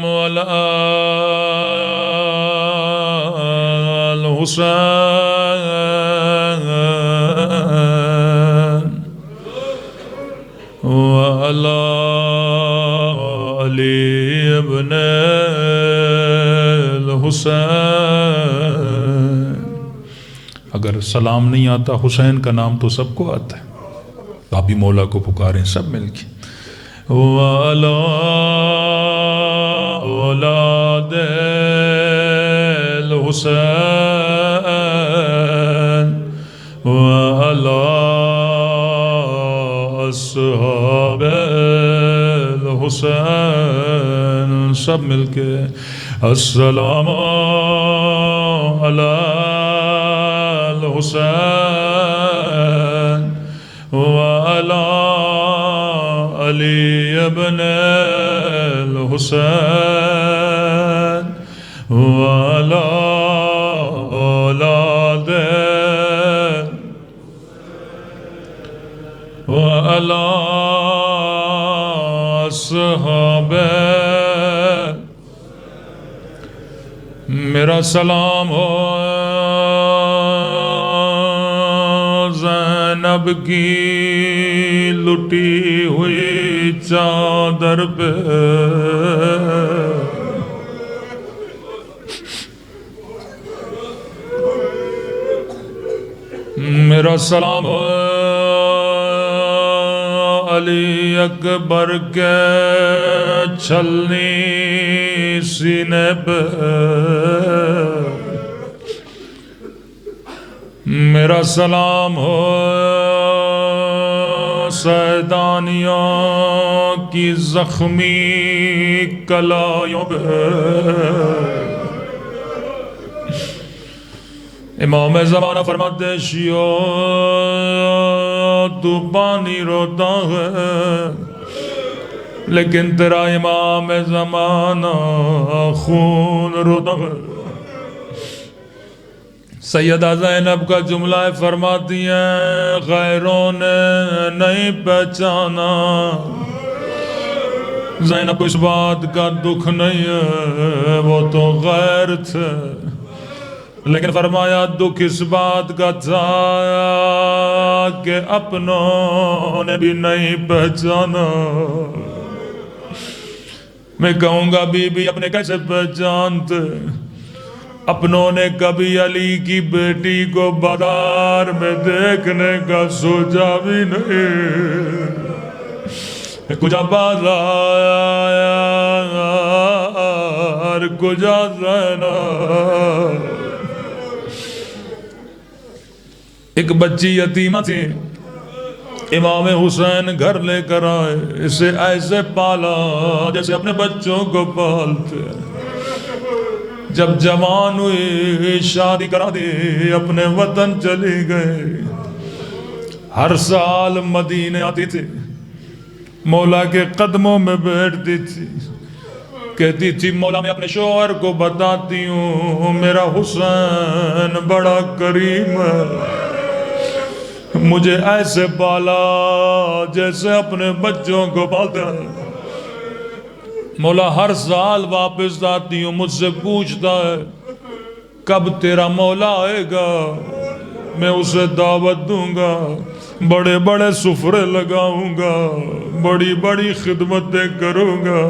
علی الحسین وعلی علی ابن الحسین۔ اگر سلام نہیں آتا حسین کا نام تو سب کو آتا ہے، آپ بھی مولا کو پکاریں سب مل کے۔ وَعَلَىٰ أَوْلَادِ الْحُسَيْنِ وَعَلَىٰ أَصْحَابِ الْحُسَيْنِ، سب مل کے السلام علی الحسین وعلی علی ابن الحسین وعلی اولاد وعلى صحابہ میرا سلام ہو زینب کی لٹی ہوئی چادر پہ میرا سلام ہو علی اکبر کے چھلنی سینے پہ میرا سلام ہو سیدانیوں کی زخمی کلائیوں پہ امام زمانہ فرماتے شیعو تو پانی روتا ہے لیکن تیرا امام زمانہ خون روتا ہے سیدہ زینب کا جملہ فرماتی ہیں غیروں نے نہیں پہچانا زینب کو اس بات کا دکھ نہیں ہے وہ تو غیر تھے لیکن فرمایا دکھ اس بات کا تھا کہ اپنوں نے بھی نہیں پہچانا میں کہوں گا بی بی اپنے کیسے پہچانتے اپنوں نے کبھی علی کی بیٹی کو بازار میں دیکھنے کا سوچا بھی نہیں کجا بازار کجا زینب ایک بچی یتیمہ تھی امام حسین گھر لے کر آئے اسے ایسے پالا جیسے اپنے بچوں کو پالتے جب جوان ہوئی شادی کرا دی اپنے وطن چلی گئے ہر سال مدینے آتی تھی مولا کے قدموں میں بیٹھتی تھی کہتی تھی مولا میں اپنے شوہر کو بتاتی ہوں میرا حسین بڑا کریم ہے مجھے ایسے پالا جیسے اپنے بچوں کو پالتا ہے مولا ہر سال واپس آتی ہوں مجھ سے پوچھتا ہے کب تیرا مولا آئے گا میں اسے دعوت دوں گا بڑے بڑے سفرے لگاؤں گا بڑی بڑی خدمتیں کروں گا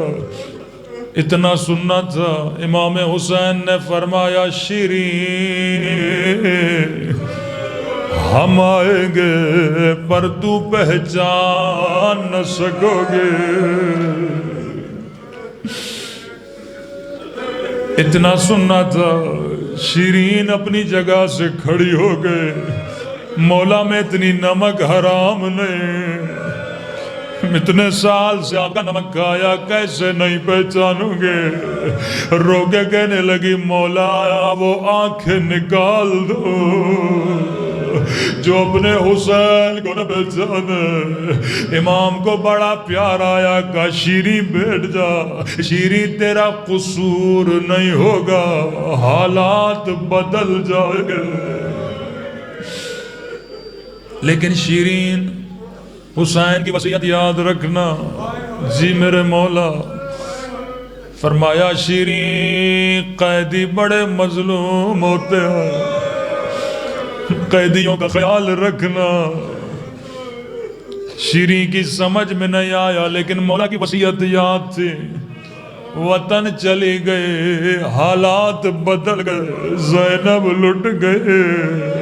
اتنا سننا تھا امام حسین نے فرمایا شیرین ہم آئیں گے پر تو پہچان نہ سکو گے اتنا سننا تھا شیرین اپنی جگہ سے کھڑی ہو گئے مولا میں اتنی نمک حرام نہیں اتنے سال سے آپ کا نمک کھایا کیسے نہیں پہچانوں گے رو کے کہنے لگی مولا وہ آنکھیں نکال دو جو اپنے حسین کو نہ پہچانے امام کو بڑا پیار آیا کہا شیریں بیٹھ جا شیریں تیرا قصور نہیں ہوگا حالات بدل جائیں گے لیکن شیریں حسین کی وصیت یاد رکھنا جی میرے مولا فرمایا شیریں قیدی بڑے مظلوم ہوتے ہیں قیدیوں کا خیال رکھنا شیریں کی سمجھ میں نہیں آیا لیکن مولا کی وصیت یاد تھی وطن چلی گئے حالات بدل گئے زینب لٹ گئے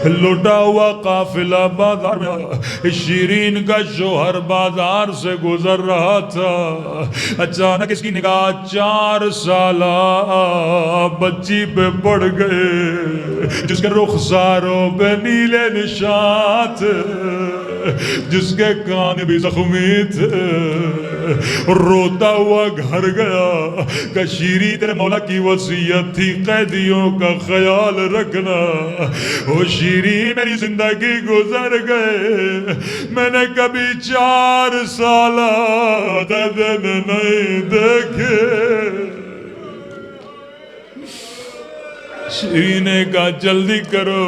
لٹا ہوا قافلہ بازار میں آیا شیرین کا شوہر بازار سے گزر رہا تھا اچانک اس کی نگاہ 4 سالہ بچی پہ پڑ گئے جس کے رخساروں پہ نیلے نشان تھے جس کے کان بھی زخمی تھے روتا ہوا گھر گیا کہ شیریں تیرے مولا کی وصیت تھی قیدیوں کا خیال رکھنا وہ شیریں میری زندگی گزر گئے میں نے کبھی 4 سالہ دن نہیں دیکھے شیریں نے کہا جلدی کرو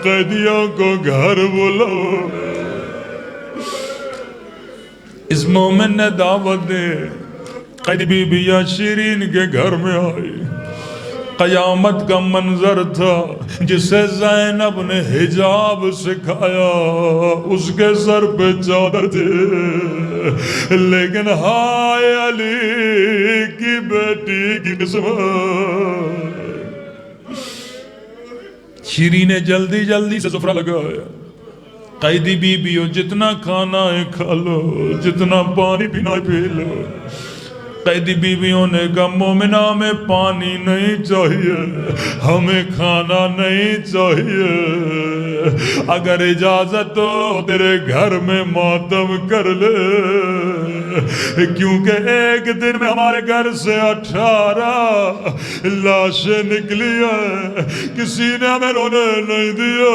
قیدیوں کو گھر بلاؤ اس مومن نے دعوت دے، قید بی بیاں شیرین کے گھر میں آئی، قیامت کا منظر تھا جسے زینب نے حجاب سکھایا، اس کے سر پہ چادر تھے، لیکن ہائے علی کی بیٹی کی قسمت۔ شیرین نے جلدی جلدی سے سفرہ لگایا، قیدی بی بیو جتنا کھانا ہے کھا لو، جتنا پانی پینا ہے پی لو۔ قیدی بیویوں نے کہا مومنہ ہمیں پانی نہیں چاہیے، ہمیں کھانا نہیں چاہیے، اگر اجازت ہو تیرے گھر میں ماتم کر لے، کیونکہ ایک دن میں ہمارے گھر سے 18 لاشیں نکلی ہیں، کسی نے ہمیں رونے نہیں دیا۔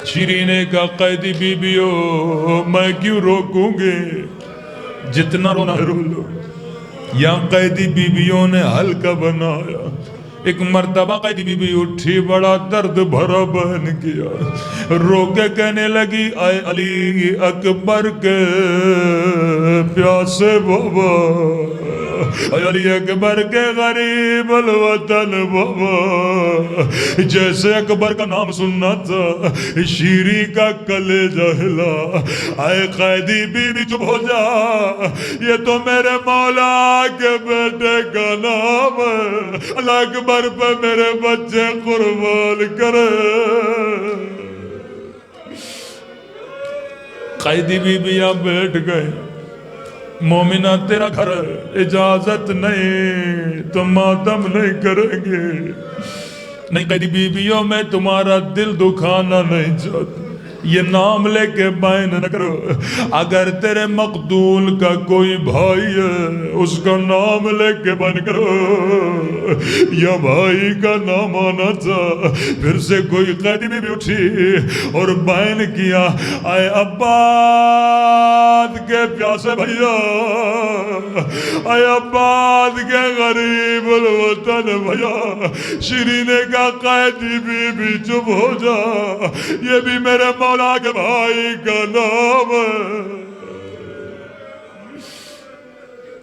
شیرین نے کہا قیدی بیویوں میں کیوں روکوں گے، جتنا رونا رو لو۔ یا قیدی بیویوں نے ہلکا بنایا۔ ایک مرتبہ قیدی بی بی اٹھی، بڑا درد بھرا بہن کیا، رو کے کہنے لگی اے علی اکبر کے پیاسے بابا، اے علی اکبر کے غریب الوطن بابا۔ جیسے اکبر کا نام سننا تھا شیری کا کلیجہ ہلا۔ اے قیدی بی بی چپ ہو جا، یہ تو میرے مولا کے بیٹے کا نام ہے، اللہ اکبر پہ میرے بچے قربان کرے۔ قیدی بی بی یہاں بیٹھ گئے، مومنہ تیرا گھر اجازت نہیں تو ماتم نہیں کریں گے۔ نہیں قیدی بیویوں میں تمہارا دل دکھانا نہیں چاہتا، یہ نام لے کے بائن نہ کرو، اگر تیرے مقتول کا کوئی بھائی ہے اس کا نام لے کے بائن کرو، یا بھائی کا نام آنا تھا۔ پھر سے کوئی قیدی بھی اٹھی اور بائن کیا، اے عباد کے پیاسے بھیا، اے عباد کے غریب الوطن بھیا۔ شیرین کا قیدی بی چپ ہو جا، یہ بھی میرے مولا کے بھائی کا نام ہے۔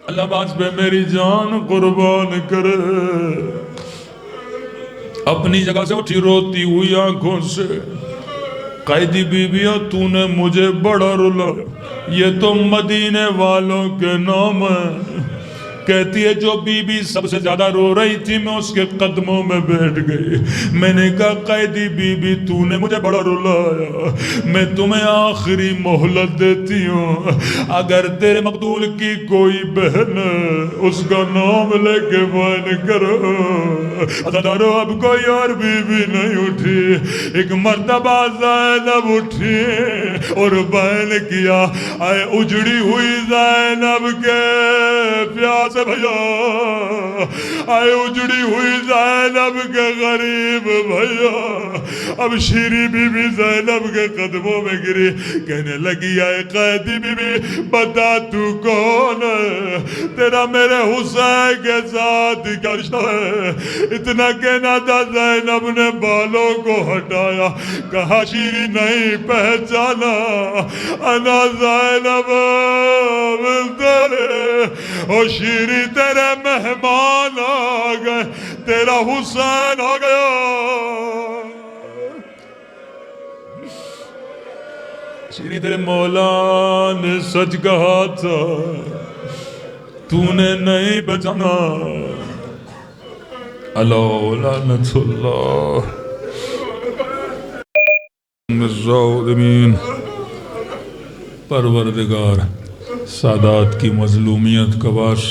اللہ باز پہ میری جان قربان کرے۔ اپنی جگہ سے اٹھی روتی ہوئی آنکھوں سے، قیدی بیویوں تو نے مجھے بڑا رلا، یہ تو مدینے والوں کے نام ہے۔ کہتی ہے جو بی بی سب سے زیادہ رو رہی تھی میں اس کے قدموں میں بیٹھ گئی، میں نے کہا قیدی بی بی تو نے مجھے بڑا رلایا، میں تمہیں آخری مہلت دیتی ہوں، اگر تیرے مقتول کی کوئی بہن اس کا نام لے کے بائن کرو۔ عزادارو اب کوئی اور بی بی نہیں اٹھی، ایک مرتبہ زینب اٹھی اور بائن کیا، اے اجڑی ہوئی زینب کے پیاسے بھیا، اے اجڑی ہوئی زینب کے غریب بھیا۔ اب شیری بی بی زینب کے قدموں میں گری، کہنے لگی اے قیدی بی بی بتا تو کون ہے، تیرا میرے حسین کے ساتھ کیا رشتہ ہے؟ اتنا کہنا تھا زینب نے بالوں کو ہٹایا، کہا شیری نہیں پہچانا، انا زینب او شیری تیرے مہمان آ گئے، تیرا حسین آ گیا۔ شیری تیرے مولا نے سچ کہا تھا، تو نے نہیں بچانا۔ اللہ لعنت اللہ الظالمین۔ پروردگار سادات کی مظلومیت کا باعث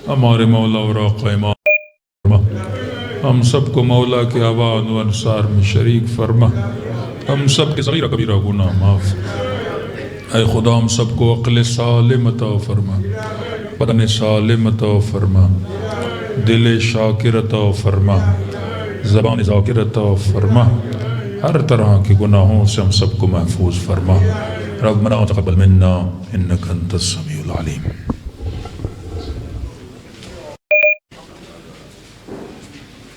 ہمارے مولا اور آقا امام فرما، ہم سب کو مولا کے آباد و انصار میں شریک فرما، ہم سب کے صغیرہ کبیرہ گناہ معاف۔ اے خدا ہم سب کو عقل سالم عطا فرما، بدن سالم عطا فرما، دل شاکر عطا فرما، زبان ذاکر عطا فرما، ہر طرح کے گناہوں سے ہم سب کو محفوظ فرما۔ ربنا تقبل منا انك انت السميع العليم۔